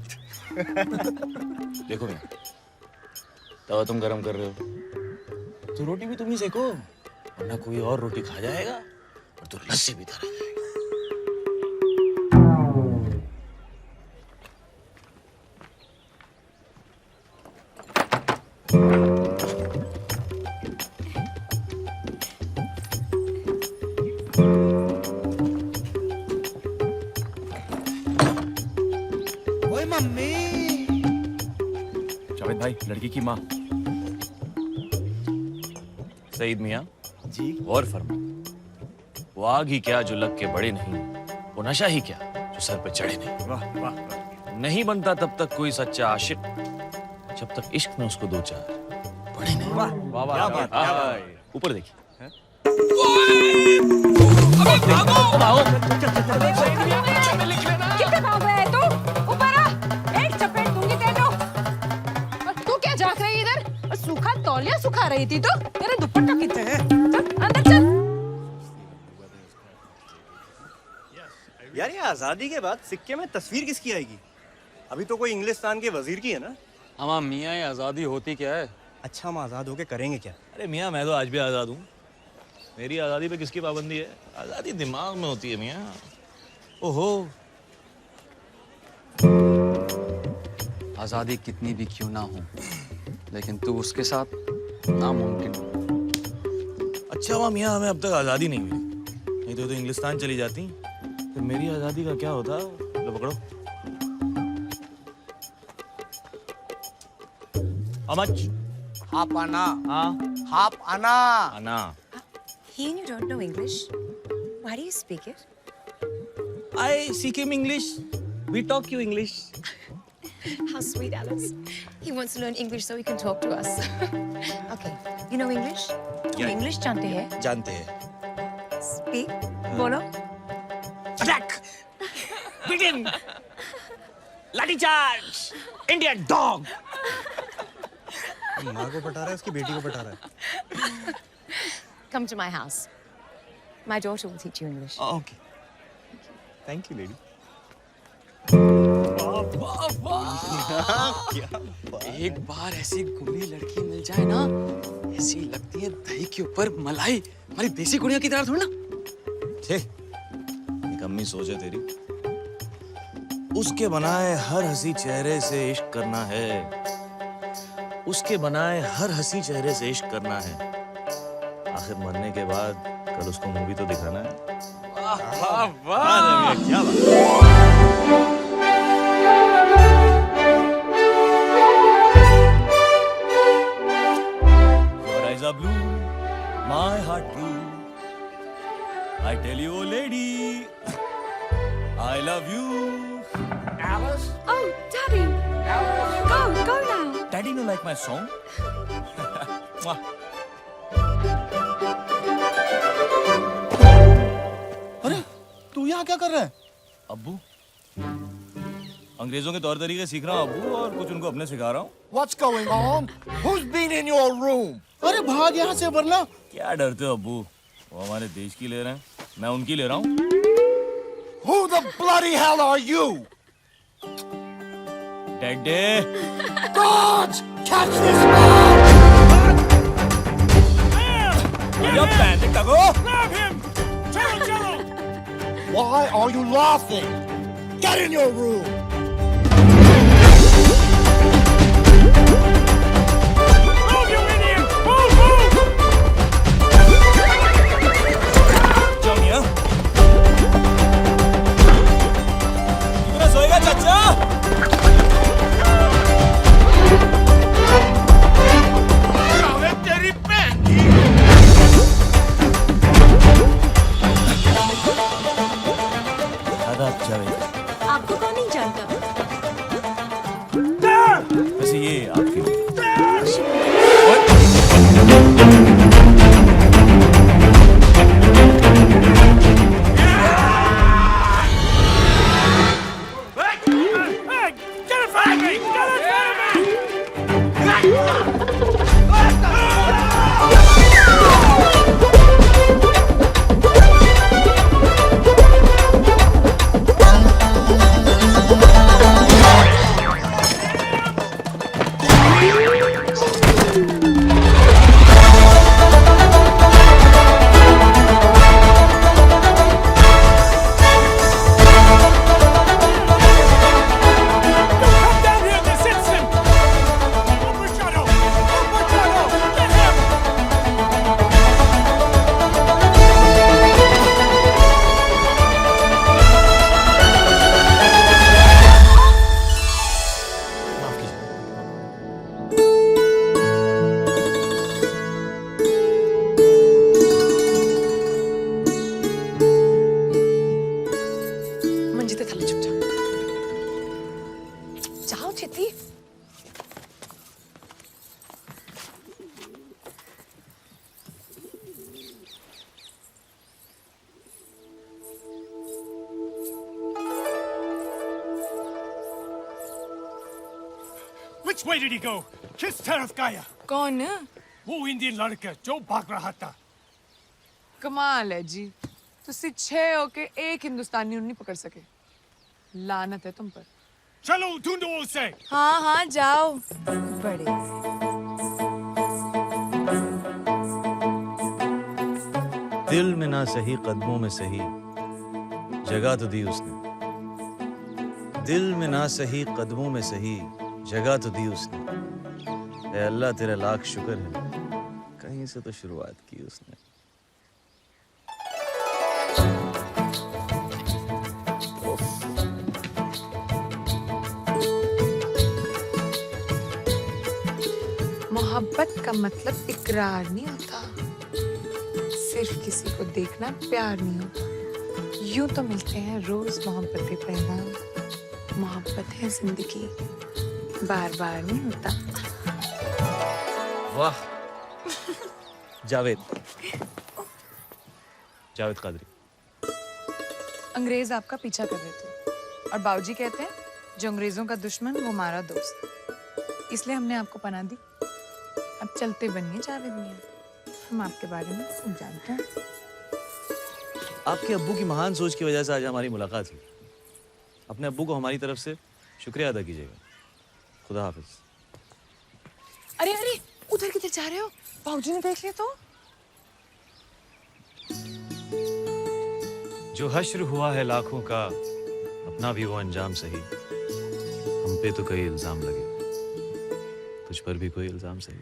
देखो मियाँ, तवा तुम गरम कर रहे हो तो रोटी भी तुम ही सेको, वरना कोई और रोटी खा जाएगा और तो लस्सी भी तरह जाएगा। जावेद भाई, लड़की की माँ। सईद मियाँ जी, गौर फरमा, वो आग ही क्या जो लग के बड़े नहीं, वो नशा ही क्या जो सर पे चढ़े नहीं। वाह वाह वाह। नहीं बनता तब तक कोई सच्चा आशिक, जब तक इश्क में उसको 2-4 बड़े नहीं। वाह वाह वाह, क्या बात, क्या बात। ऊपर देखिए। कितने भाग रहा है तू? ऊपर आ, एक चपेट दूंगी तेरे। तू क्या झांक रही है इधर? सूखा तौलिया सुखा रही थी तो? तेरे दुपट्टा कितने हैं? चल अंदर चल। यार ये आजादी के बाद सिक्के में तस्वीर किसकी आएगी? अभी तो कोई इंग्लिस्तान के वजीर की है ना? हमारा मियाँ, ये आज़ादी होती क्या है? अच्छा, हम आजाद होके करेंगे क्या? अरे मियाँ, मैं तो आज भी आजाद हूँ। मेरी आजादी पे किसकी पाबंदी है? आजादी दिमाग में होती है मियाँ। ओहो, आजादी कितनी भी क्यों ना हो, लेकिन तू उसके साथ नामुमकिन। अच्छा हुआ मियाँ हमें अब तक आजादी नहीं मिली, नहीं तो इंग्लिस्तान चली जाती, फिर मेरी आजादी का क्या होता? लो पकड़ो। How much? हाफ आना, हाँ, हाफ आना। आना। He and you don't know English? Why do you speak it? I speak him English. We talk you English. How sweet, Alice. He wants to learn English so he can talk to us. Okay, you know English? तुम English जानते हैं? जानते हैं। Speak. बोलो. Attack! Begin! Lathi charge! Indian dog! माँ को पटा रहा है, उसकी बेटी को पटा रहा है। Come to my house. My daughter will teach you English. Oh, okay. Thank you, lady. एक बार ऐसी गुणी लड़की मिल जाए ना, ऐसी लगती है दही के ऊपर मलाई। हमारी देसी गुड़िया की तरह थोड़ी ना। छे, निकम्मी सोच है तेरी। उसके बनाए हर हंसी चेहरे से इश्क करना है, उसके बनाए हर हंसी चेहरे से इश्क करना है। आखिर मरने के बाद कल उसको मूवी तो दिखाना है। वाह वाह वाह, क्या बात। Your eyes are blue, my heart blue. I tell you, oh lady, I love you. Alice? Oh, Daddy. Go now. Daddy, you like my song? Mwah. अरे तू यहाँ क्या कर रहा है? अब्बू, अंग्रेजों के तौर तरीके सीख रहा हूँ अब्बू, और कुछ उनको अपने सिखा रहा हूँ। What's going on? Who's been in your room? अरे भाग यहाँ से वरना। क्या डरते हो अब्बू? वो हमारे देश की ले रहे हैं, मैं उनकी ले रहा हूँ। Who the bloody hell are you? Daddy. God! Catch this man! Your panic, Tago. Grab him! Chalo, chalo! Why are you laughing? Get in your room! Move, you idiot! Move, move! जाओ मियां। कितना सोएगा चाचा? तेरी बहन की! आदाब जावेद। आपको कौन नहीं जानता? वैसे ये आपकी Which way did he go? किस तरफ गया? कौन? वो इंडियन लड़का जो भाग रहा था। कमाल है जी, तुसी 6 होके एक हिंदुस्तानी नहीं पकड़ सके। लानत है तुम पर। चलो ढूंढो उसे। हाँ हाँ जाओ। बड़े दिल में ना सही कदमों में सही जगह तो दी उसने। दिल में ना सही कदमों में सही जगह तो दी उसने। ऐ अल्लाह तेरा लाख शुक्र है, कहीं से तो शुरुआत की उसने। मोहब्बत का मतलब इकरार नहीं होता, सिर्फ किसी को देखना प्यार नहीं होता। यूं तो मिलते हैं रोज मोहब्बतें पैगाम, मोहब्बत है जिंदगी, बार बार नहीं होता। वाह जावेद, जावेद कादरी। अंग्रेज आपका पीछा कर रहे थे और बाबूजी कहते हैं जो अंग्रेजों का दुश्मन वो हमारा दोस्त, इसलिए हमने आपको पनाह दी। अब चलते बनिए जावेद मियां, हम आपके बारे में सब जानते हैं। आपके अब्बू की महान सोच की वजह से आज हमारी मुलाकात हुई। अपने अब्बू को हमारी तरफ से शुक्रिया अदा कीजिएगा। खुदा हाफिज। अरे अरे उधर किधर जा रहे हो? बाबूजी ने देख लिया तो? जो हश्र हुआ है लाखों का, अपना भी वो अंजाम सही। हम पे तो कई इल्जाम लगे, तुझ पर भी कोई इल्जाम सही।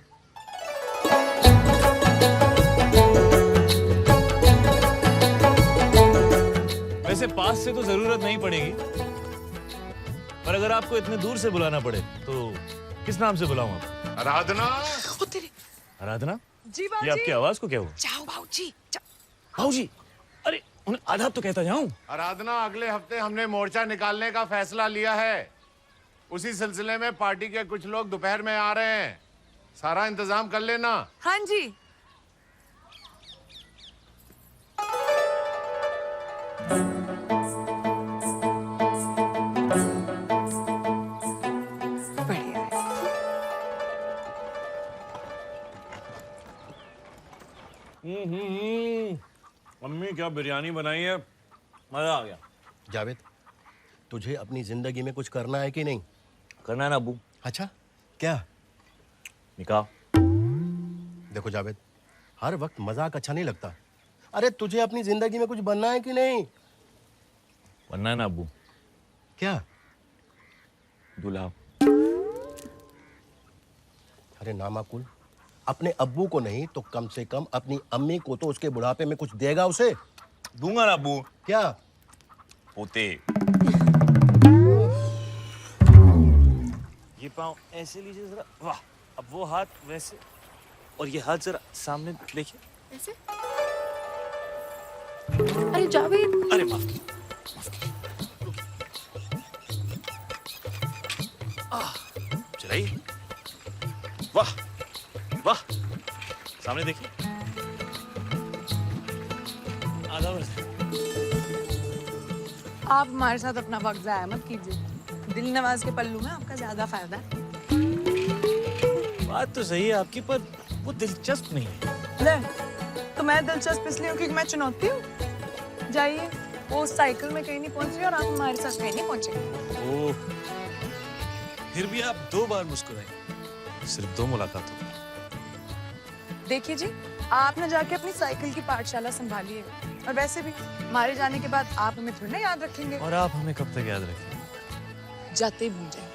वैसे पास से तो जरूरत नहीं पड़ेगी, पर अगर आपको इतने दूर से बुलाना पड़े तो किस नाम से बुलाऊं आपको? आराधना। आराधना जी बाबूजी। ये आपकी आवाज को क्या हुआ? जाओ बाबूजी। बाबूजी, अरे उन्हें आदाब तो कहता जाऊं। आराधना, अगले हफ्ते हमने मोर्चा निकालने का फैसला लिया है। उसी सिलसिले में पार्टी के कुछ लोग दोपहर में आ रहे हैं, सारा इंतजाम कर लेना। हाँ जी। बढ़िया है। मम्मी क्या बिरयानी बनाई है, मजा आ गया। जावेद, तुझे अपनी जिंदगी में कुछ करना है कि नहीं? करना है ना अब्बू। अच्छा, क्या? निकाह। देखो जावेद, हर वक्त मजाक अच्छा नहीं लगता। अरे तुझे अपनी जिंदगी में कुछ बनना है कि नहीं? बनना है ना अब्बू। क्या? दूल्हा। अरे नामाकुल, अपने अब्बू को नहीं तो कम से कम अपनी अम्मी को तो उसके बुढ़ापे में कुछ देगा उसे। दूंगा ना अब्बू। क्या? पोते। ये पाँव ऐसे लीजिए जरा। वाह, अब वो हाथ वैसे और ये हाथ जरा सामने देखिए। ऐसे? अरे जावेद। अरे माफ कीजिए। चलाइए। वाह वाह, सामने देखिए। आधा वर्ष। आप हमारे साथ अपना वक्त जाया मत कीजिए, दिल नवाज के पल्लू में आपका ज्यादा फायदा है। बात तो सही है आपकी, पर वो दिलचस्प नहीं है। ले, तो मैं दिलचस्प इसलिए हूँ क्योंकि मैं चुनौती हूँ। जाइए, वो साइकिल में कहीं नहीं पहुंच रही और आप हमारे साथ कहीं नहीं पहुंचे। ओह, फिर भी आप 2 बार मुस्कुराए, सिर्फ 2 मुलाकातों। देखिए जी, आप ना जाके अपनी साइकिल की पाठशाला संभालिए, और वैसे भी हमारे जाने के बाद आप हमें थोड़ी ना याद रखेंगे। और आप हमें कब तक याद रखेंगे? जाते ही भूल जाएंगे।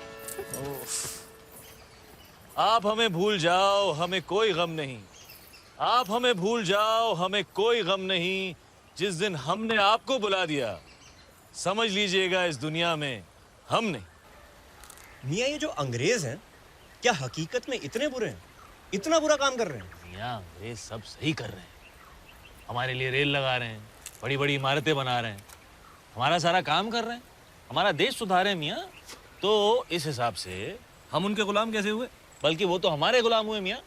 आप हमें भूल जाओ, हमें कोई गम नहीं। आप हमें भूल जाओ, हमें कोई गम नहीं। जिस दिन हमने आपको बुला दिया, समझ लीजिएगा इस दुनिया में हम नहीं। मियाँ, ये जो अंग्रेज हैं, क्या हकीकत में इतने बुरे हैं? इतना बुरा काम कर रहे हैं? मियाँ, अंग्रेज सब सही कर रहे हैं। हमारे लिए रेल लगा रहे हैं, बड़ी बड़ी इमारतें बना रहे हैं, हमारा सारा काम कर रहे हैं, हमारा देश सुधार रहे हैं मियाँ। तो इस हिसाब से हम उनके गुलाम कैसे हुए? बल्कि वो तो हमारे गुलाम हुए मियाँ।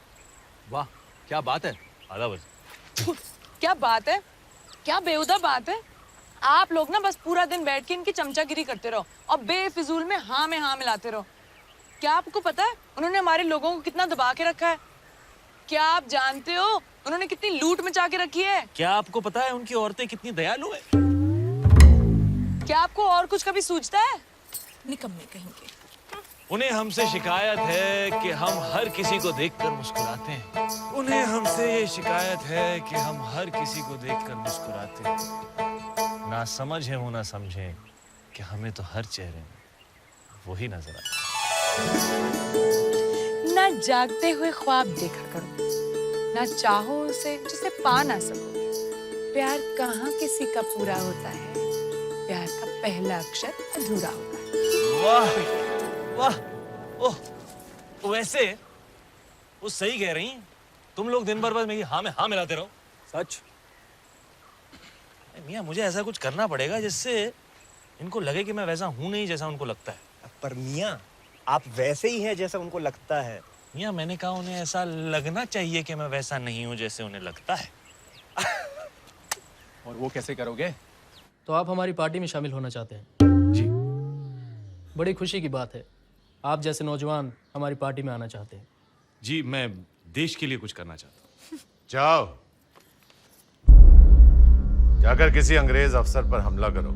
वाह, क्या बात है। आधा बस। क्या बात है, क्या बेहुदा बात है। आप लोग ना बस पूरा दिन बैठ के इनकी चमचागिरी करते रहो और बेफिजूल में हाँ मिलाते रहो। क्या आपको पता है उन्होंने हमारे लोगों को कितना दबा के रखा है? क्या आप जानते हो उन्होंने कितनी लूट मचा के रखी है? क्या आपको पता है उनकी औरतें कितनी दयालु है? क्या आपको और कुछ कभी सूझता है? निकम्मे कहेंगे। उन्हें हमसे शिकायत है कि हम हर किसी को देखकर मुस्कुराते हैं। उन्हें हमसे ये शिकायत है कि हम हर किसी को देखकर मुस्कुराते हैं। ना समझ है वो ना समझे कि हमें तो हर चेहरे में वही नजर आता है। ना जागते हुए ख्वाब देखा करो, ना चाहो उसे जिसे पा ना सको। प्यार कहाँ किसी का पूरा होता है, प्यार का पहला अक्षर अधूरा होता है। वाह वाह, ओह वैसे वो सही कह रही हैं। तुम लोग दिन भर बस मेरी हाँ में हाँ मिलाते रहो। सच? मियाँ मुझे ऐसा कुछ करना पड़ेगा जिससे इनको लगे कि मैं वैसा हूं नहीं जैसा उनको लगता है। पर मियाँ आप वैसे ही हैं जैसा उनको लगता है। मियाँ मैंने कहा उन्हें ऐसा लगना चाहिए कि मैं वैसा नहीं हूं जैसे उन्हें लगता है। और वो कैसे करोगे? तो आप हमारी पार्टी में शामिल होना चाहते हैं? जी। बड़ी खुशी की बात है, आप जैसे नौजवान हमारी पार्टी में आना चाहते हैं। जी मैं देश के लिए कुछ करना चाहता हूँ। जाओ, जाकर किसी अंग्रेज अफसर पर हमला करो।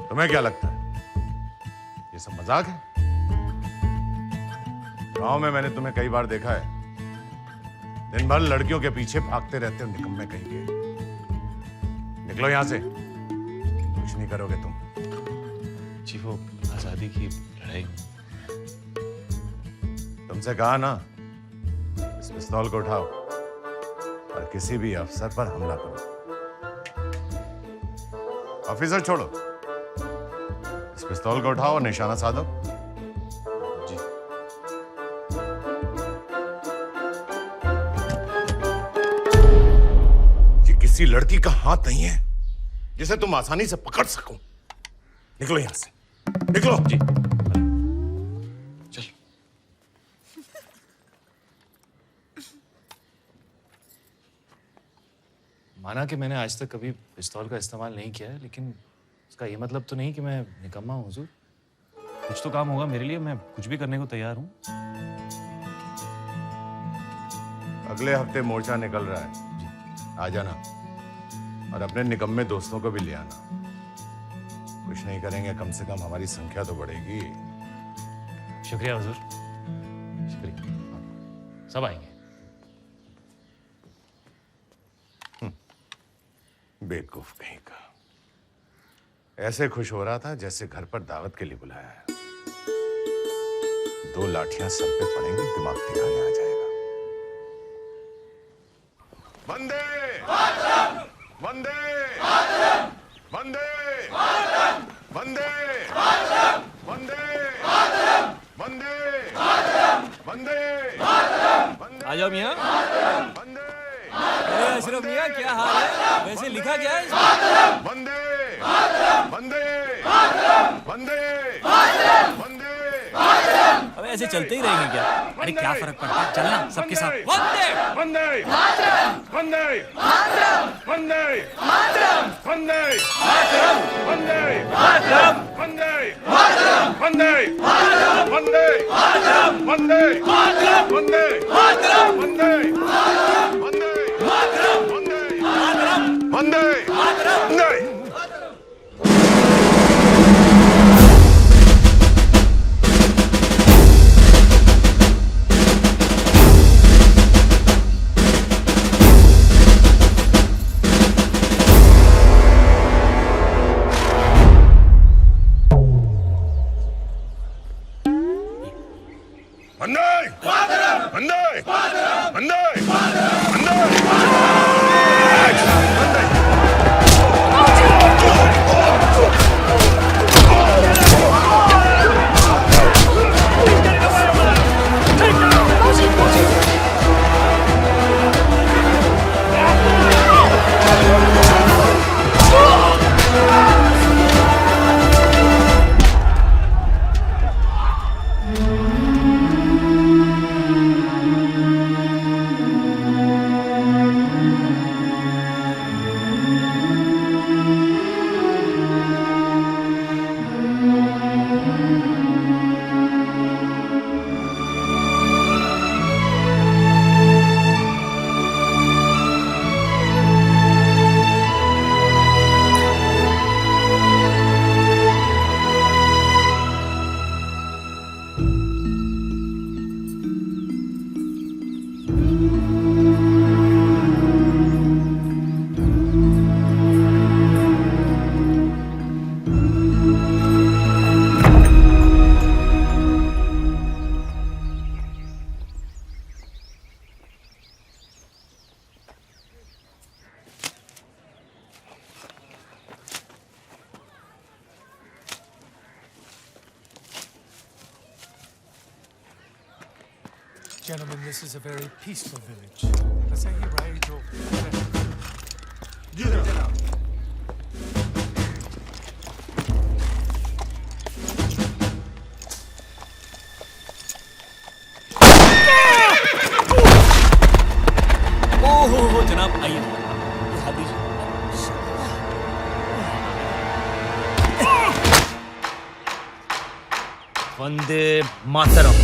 तुम्हें क्या लगता है ये सब मजाक है? गांव में मैंने तुम्हें कई बार देखा है, दिन भर लड़कियों के पीछे भागते रहते हो निकम्मे कहीं के। निकलो यहां से, कुछ नहीं करोगे तुम। जी वो आजादी की लड़ाई। तुमसे कहा ना, इस पिस्तौल को उठाओ और किसी भी अफसर पर हमला करो। ऑफिसर छोड़ो, इस पिस्तौल को उठाओ और निशाना साधो। जी। ये किसी लड़की का हाथ नहीं है जिसे तुम आसानी से पकड़ सको। निकलो यहां से, निकलो। जी। चल। माना कि मैंने आज तक कभी पिस्तौल का इस्तेमाल नहीं किया है, लेकिन इसका ये मतलब तो नहीं कि मैं निकम्मा हूँ हुजूर। कुछ तो काम होगा मेरे लिए, मैं कुछ भी करने को तैयार हूँ। अगले हफ्ते मोर्चा निकल रहा है। जी। आ जाना और अपने निकम्मे दोस्तों को भी ले आना। कुछ नहीं करेंगे, कम से कम हमारी संख्या तो बढ़ेगी। शुक्रिया हुजूर, शुक्रिया। सब आएंगे। बेवकूफ कहीं का, ऐसे खुश हो रहा था जैसे घर पर दावत के लिए बुलाया है। 2 लाठियां सर पे पड़ेंगी, दिमाग ठिकाने आ जाएगा। वंदे वंदे वंदे वंदे वंदे वंदे वंदे। आ जाओ मियाँ। अरे अशरफ मियाँ क्या हाल है? वैसे लिखा क्या है इसमें? वंदे वंदे वंदे वंदे। अब ऐसे चलते ही रहेंगे क्या? अरे क्या फर्क पड़ता है, चलना सबके साथ। वंदे वंदे वंदे वंदे वंदे वंदे वंदे वंदे वंदे वंदे वंदे वंदे वंदे वंदे। वंदे वंदे वंदे वंदे। Gentlemen, this is a very peaceful village. Let's say right, Joe. ओहो जनाब आइए ये हाथ दीजिए वंदे मातरम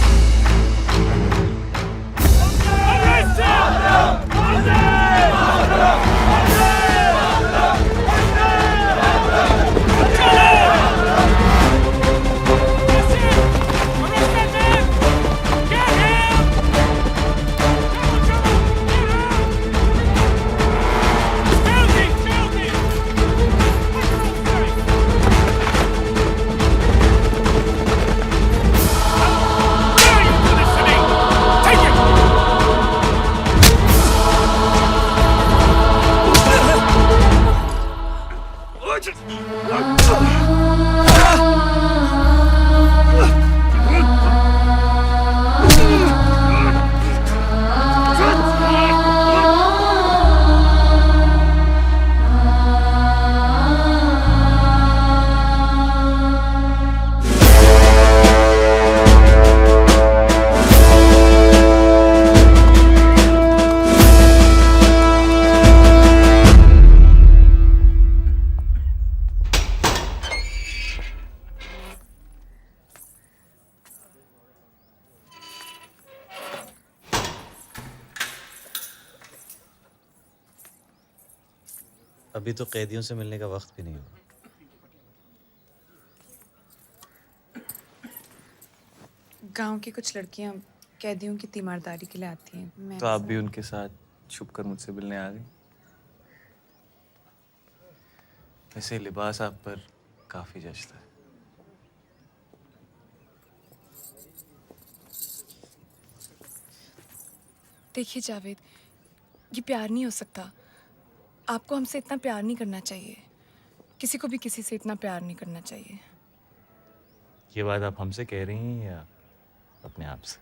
अभी तो कैदियों से मिलने का वक्त भी नहीं हुआ। गांव की कुछ लड़कियां कैदियों की तीमारदारी के लिए आती हैं। मैं तो आप भी उनके साथ छुपकर मुझसे मिलने आ गई। वैसे लिबास आप पर काफी जचता है। देखिए जावेद, ये प्यार नहीं हो सकता। आपको हमसे इतना प्यार नहीं करना चाहिए। किसी को भी किसी से इतना प्यार नहीं करना चाहिए। ये बात आप हमसे कह रही हैं या अपने आप से?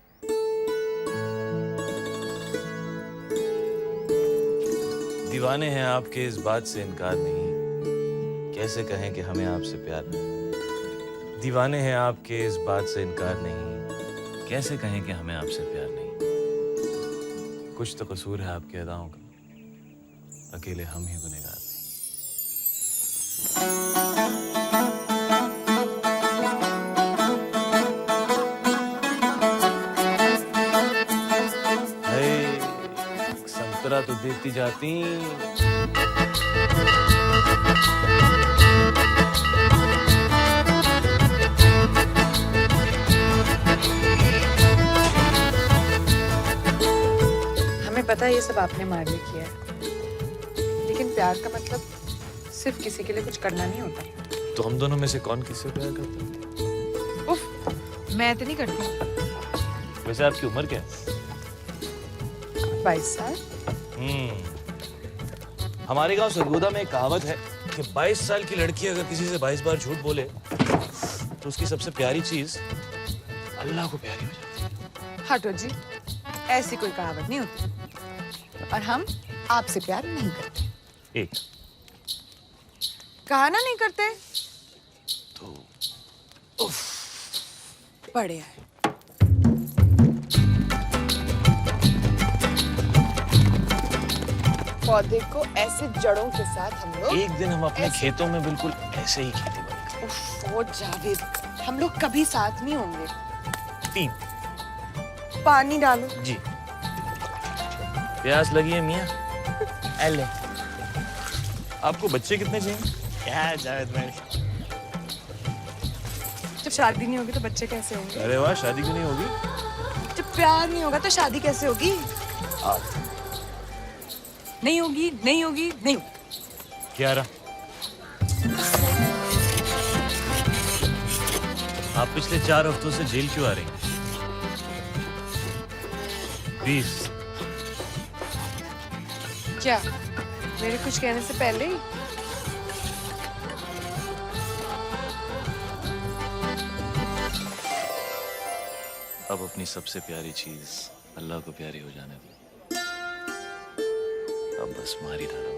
दीवाने हैं आपके इस बात से इनकार नहीं, कैसे कहें कि हमें आपसे प्यार नहीं। दीवाने हैं आपके इस बात से इनकार नहीं, कैसे कहें कि हमें आपसे प्यार नहीं। कुछ तो कसूर है आपके अदाओं का, अकेले हम ही गुनहगार नहीं। संतरा तो देती जाती। हमें पता है ये सब आपने हमारे लिए किया है, लेकिन प्यार का मतलब सिर्फ किसी के लिए कुछ करना नहीं होता। तो हम दोनों में से कौन किससे प्यार करता है? उफ, मैं तो नहीं करती। वैसे आपकी उम्र क्या है? 22 साल। हमारे गांव सरगोदा में एक कहावत है कि 22 साल की लड़की अगर किसी से 22 बार झूठ बोले तो उसकी सबसे प्यारी चीज अल्लाह को प्यारी हो जाती है। हटो जी, ऐसी कोई कहावत नहीं होती। और हम आपसे प्यार नहीं करते। एक कहा ना नहीं करते तो उफ, बढ़िया है। पौधे को ऐसे जड़ों के साथ हम लोग एक दिन हम अपने खेतों में बिल्कुल ऐसे ही खेती करेंगे। उफ, वो जावेद, हम लोग कभी साथ नहीं होंगे। 3 पानी डालो जी। प्यास लगी है मियाँ? एले। आपको बच्चे कितने चाहिए? क्या जावेद भाई? जब शादी नहीं होगी तो बच्चे कैसे होंगे? अरे वाह, शादी क्यों नहीं होगी? जब प्यार नहीं होगा तो शादी कैसे होगी? नहीं होगी, नहीं होगी, नहीं होगी। 11। आप पिछले 4 हफ्तों से जेल क्यों आ रही हैं? 20। क्या मेरे कुछ कहने से पहले ही? अब अपनी सबसे प्यारी चीज अल्लाह को प्यारी हो जाने दो। अब बस मार ही डालो।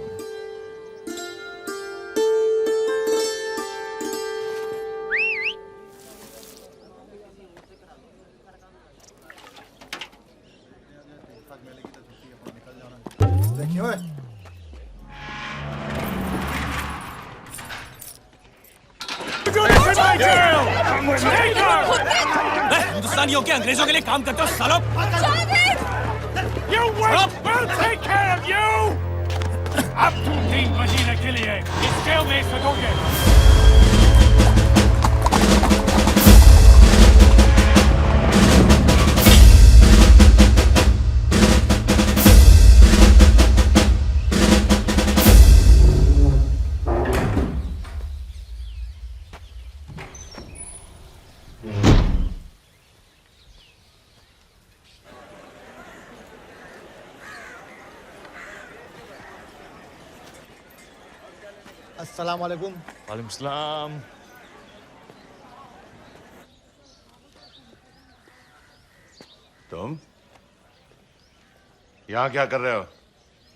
हिंदुस्तानियों के अंग्रेजों के लिए काम करते हो सालों। You wait! We'll take care of you! अब तुम 3 महीने के लिए इस जेल में सकोगे। अस्सलाम वालेकुम। वालेकुम सलाम। तुम यहाँ क्या कर रहे हो?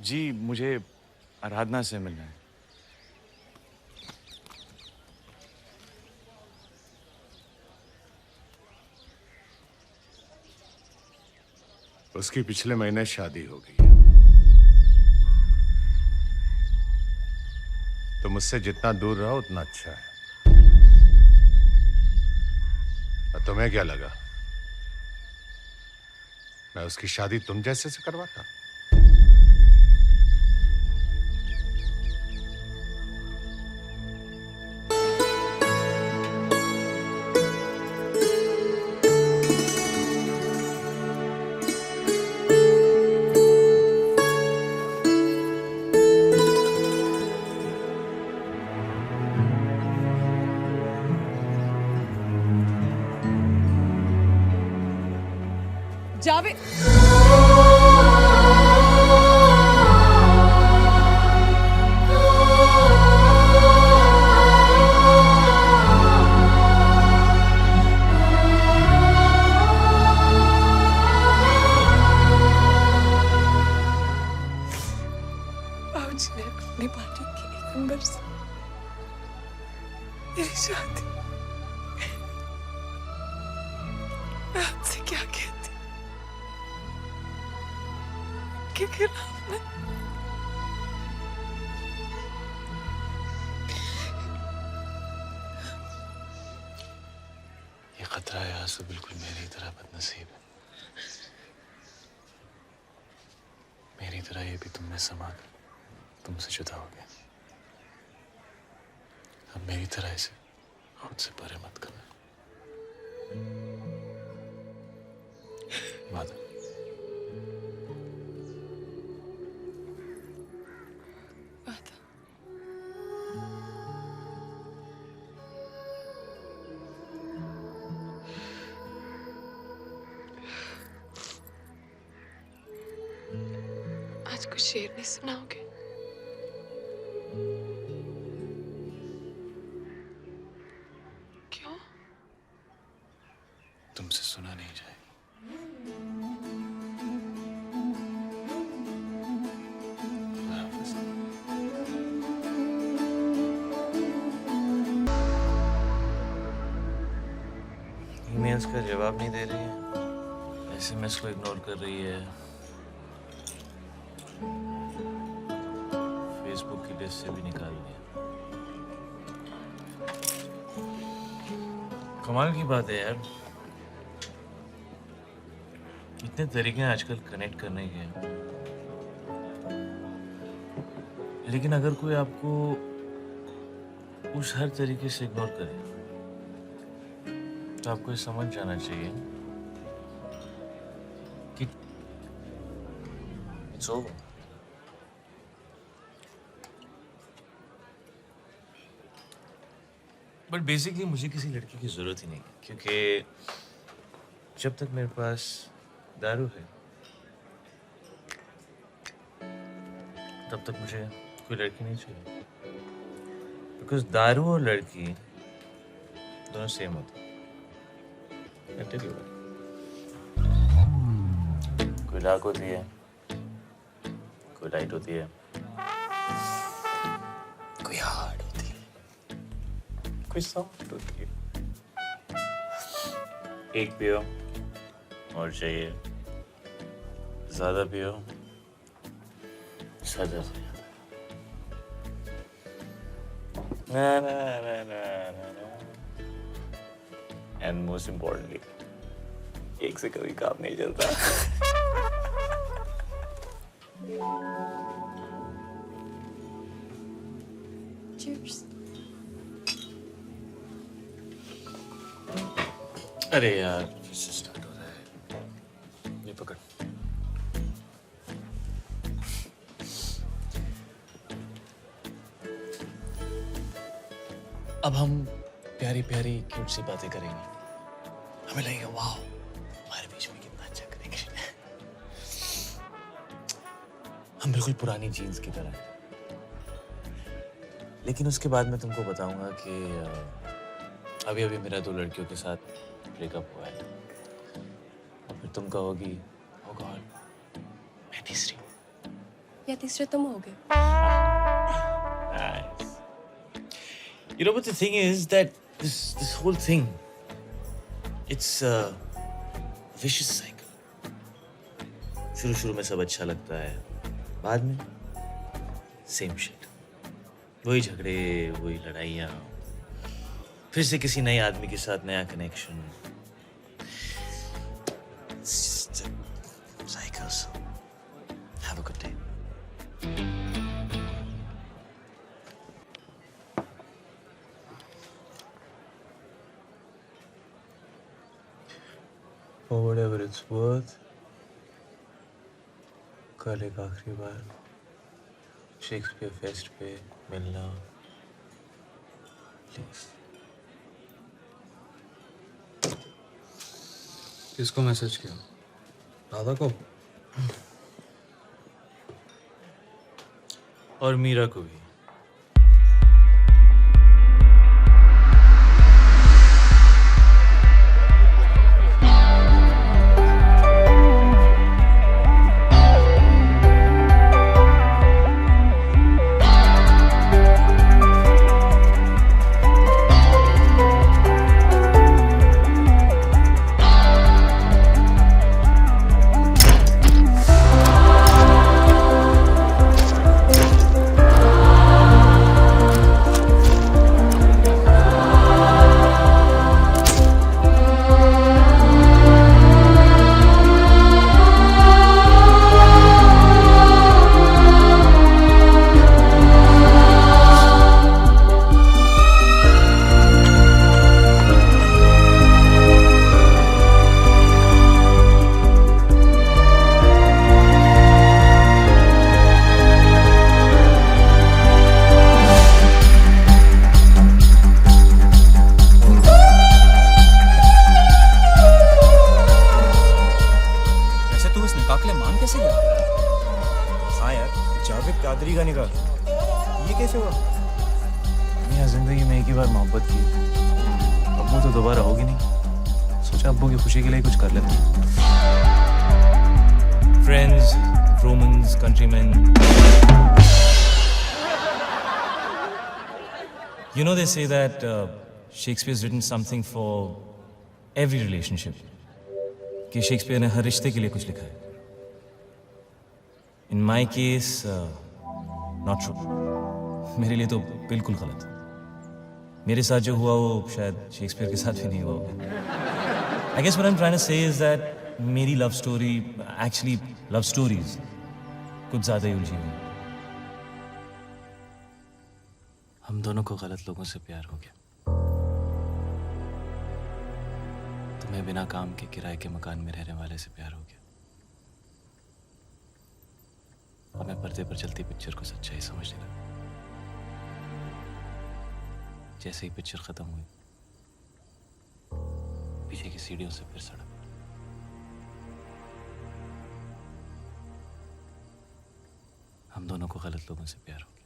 जी मुझे आराधना से मिलना है। उसकी पिछले महीने शादी हो गई है। तो मुझसे जितना दूर रहो उतना अच्छा है। और तुम्हें क्या लगा मैं उसकी शादी तुम जैसे से करवाता? जावेद बाबूजी ने अपनी पार्टी के नंबर से मेरी शादी मैं आपसे क्या कहती के खिलाफ में ये खतरा है आंसू बिल्कुल मेरी तरह बदनसीब है। मेरी तरह ये भी तुमने समा कर तुमसे जुदा हो गया। अब मेरी तरह इसे खुद से परे मत करना। वादा। आज कुछ शेर नहीं सुनाओगे? क्यों? तुमसे सुना नहीं जाए। ईमेल्स का जवाब नहीं दे रही है, एसएमएस को इग्नोर कर रही है, फेसबुक की लिस्ट से भी निकाल दिया। कमाल की बात है यार, इतने तरीके हैं आजकल कनेक्ट करने के, लेकिन अगर कोई आपको उस हर तरीके से इग्नोर करे तो आपको ये समझ जाना चाहिए कि इट्स ओवर। बट बेसिकली मुझे किसी लड़की की जरूरत ही नहीं है, क्योंकि जब तक मेरे पास दारू है तब तक मुझे कोई लड़की नहीं चाहिए, बिकॉज दारू और लड़की दोनों सेम होते हैं। कोई डार्क होती है, कोई लाइट होती है, कोई हार्ड होती है, कोई सॉफ्ट होती है। एक पियो और चाहिए, ज्यादा पियो, सजा से ज्यादा। ना ना ना ना ना ना। And most importantly, एक से कभी काम नहीं चलता। Cheers. अरे यार, फिर से स्टार्ट हो रहा है। ये पकड़। अब हम प्यारी प्यारी क्यूट सी बातें करेंगे। हमें लगेगा वाह, हमारे बीच में कितना अच्छा कनेक्शन है। हम बिल्कुल पुरानी जीन्स की तरह हैं। लेकिन उसके बाद मैं तुमको बताऊंगा कि अभी अभी मेरा 2 लड़कियों के साथ ब्रेकअप हुआ है। और फिर तुम कहोगी, ओ गॉड, मैं तीसरी हूँ। या तीसरे तुम हो गए। Nice. You know, but the thing is that this whole thing, it's a vicious cycle. शुरू में सब अच्छा लगता है, बाद में same shit. वही झगड़े, वही लड़ाइयाँ, फिर से किसी नए आदमी के साथ नया connection. It's just a cycle. So have a good day. For whatever it's worth, कल एक आखिरी बार शेक्सपियर फेस्ट पे मिलना प्लीज। किसको मैसेज किया? राधा को? और मीरा को भी। ये कैसे हुआ? मियां जिंदगी में एक ही बार मोहब्बत की, अब वो तो दोबारा होगी नहीं। सोचा अब्बू की खुशी के लिए कुछ कर लेते हैं। Friends, Romans, countrymen. You know they say that Shakespeare's written something for every relationship. कि शेक्सपियर ने हर रिश्ते के लिए कुछ लिखा है। In my case, not true. मेरे लिए तो बिल्कुल गलत। मेरे साथ जो हुआ वो शायद शेक्सपियर के साथ भी नहीं हुआ होगा। I guess what I'm trying to say is that मेरी love story, actually love stories कुछ ज्यादा ही उलझी हुई। हम दोनों को गलत लोगों से प्यार हो गया। तुम्हें बिना काम के किराए के मकान में रहने वाले से प्यार हो गया। हमें पर्दे पर चलती पिक्चर को सच्चाई समझने लगा। जैसे ही पिक्चर खत्म हुई, पीछे की सीढ़ियों से फिर सड़क। हम दोनों को गलत लोगों से प्यार हो गया।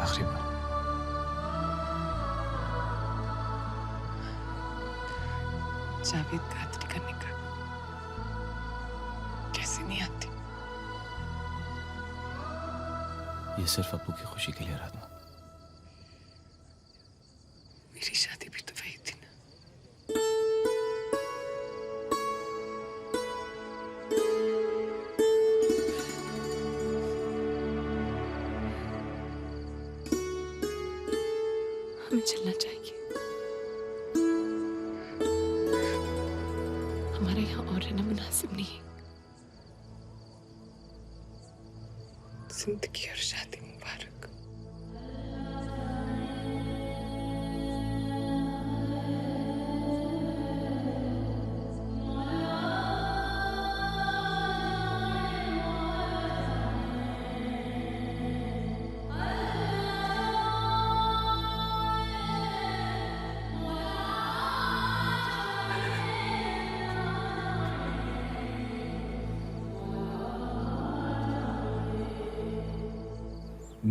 आखिरी बार। जावेद खातिर करने का कैसे नहीं आती। ये सिर्फ अब्बू की खुशी के लिए आराधना। मेरी शादी भी तो वही थी ना। हमें चलना चाहिए। हमारे यहाँ और रहना मुनासिब नहीं है। जिंदगी और शादी मुबारक।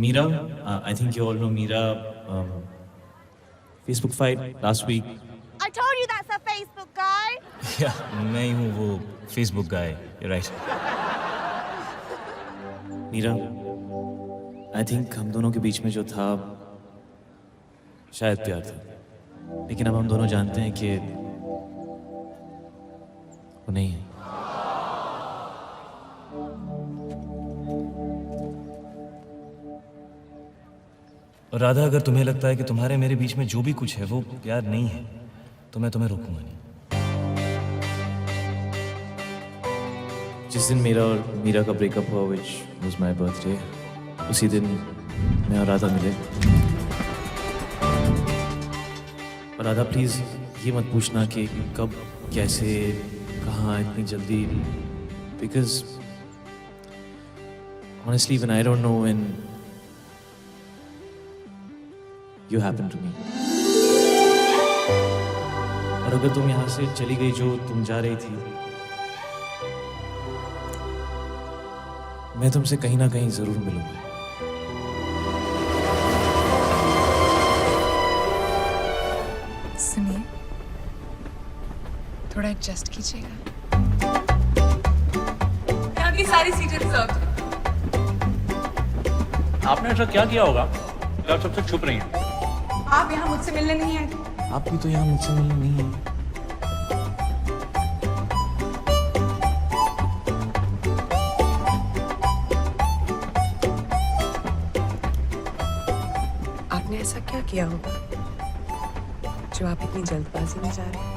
Mira, I think you all know Mira. Facebook fight last week. I told you that's a Facebook guy. Yeah, मैं ही हूँ वो Facebook guy. You're right. Mira, I think हम दोनों के बीच में जो था शायद प्यार था, लेकिन अब हम दोनों जानते हैं कि वो नहीं है। और राधा, अगर तुम्हें लगता है कि तुम्हारे मेरे बीच में जो भी कुछ है वो प्यार नहीं है, तो मैं तुम्हें रोकूंगा नहीं। जिस दिन मेरा और मीरा का ब्रेकअप हुआ, which was my birthday, उसी दिन मैं और राधा मिले। और राधा, प्लीज ये मत पूछना कि कब, कैसे, कहाँ, इतनी जल्दी, because honestly when I don't know when you happen to me. और अगर तुम यहाँ से चली गई जो तुम जा रही थी, मैं तुमसे कहीं ना कहीं जरूर मिलूंगा। सुनिए, थोड़ा एडजस्ट कीजिएगा। यहाँ की सारी सीटें रिजर्व हैं। आपने ऐसा क्या किया होगा कि आप सबसे छुप रही हैं? आप यहाँ मुझसे मिलने नहीं आए थे। आप भी तो यहाँ मुझसे मिलने नहीं है। आपने ऐसा क्या किया होगा जो आप इतनी जल्दबाजी में जा रहे हैं?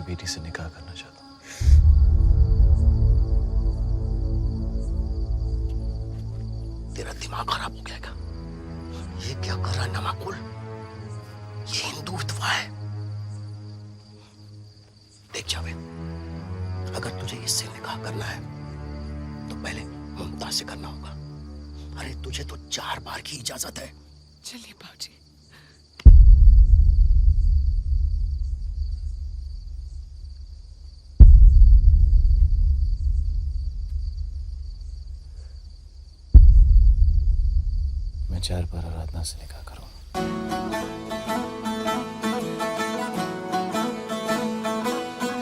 बेटी से निकाह करना चाहता हूँ। तेरा दिमाग खराब हो गया क्या? ये क्या कर रहा है नमाकुल? ये हिंदुत्व है। देख जावेद, अगर तुझे इससे निकाह करना है तो पहले मुमताज से करना होगा। अरे तुझे तो 4 बार की इजाजत है। चलिए बाबूजी। मैं 4 बार आराधना से निकाह करूँ।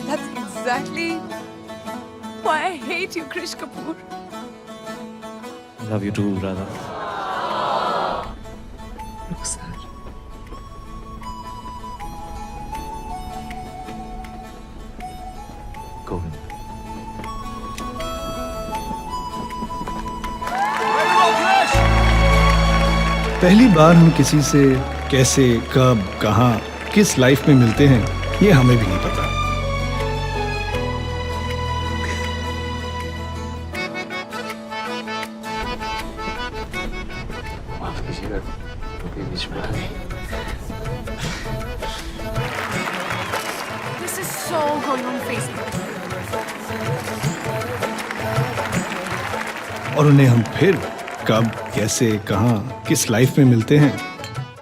That's exactly why I hate you, Krish Kapoor. I love you too, Radha. रुखसार। गोविंद। पहली बार हम किसी से कैसे, कब, कहाँ, किस लाइफ में मिलते हैं, ये हमें भी नहीं पता। माफ कीजिएगा, बीच में आ गई। This is so going on Facebook. और उन्हें हम फिर कब, कैसे, कहाँ, किस लाइफ में मिलते हैं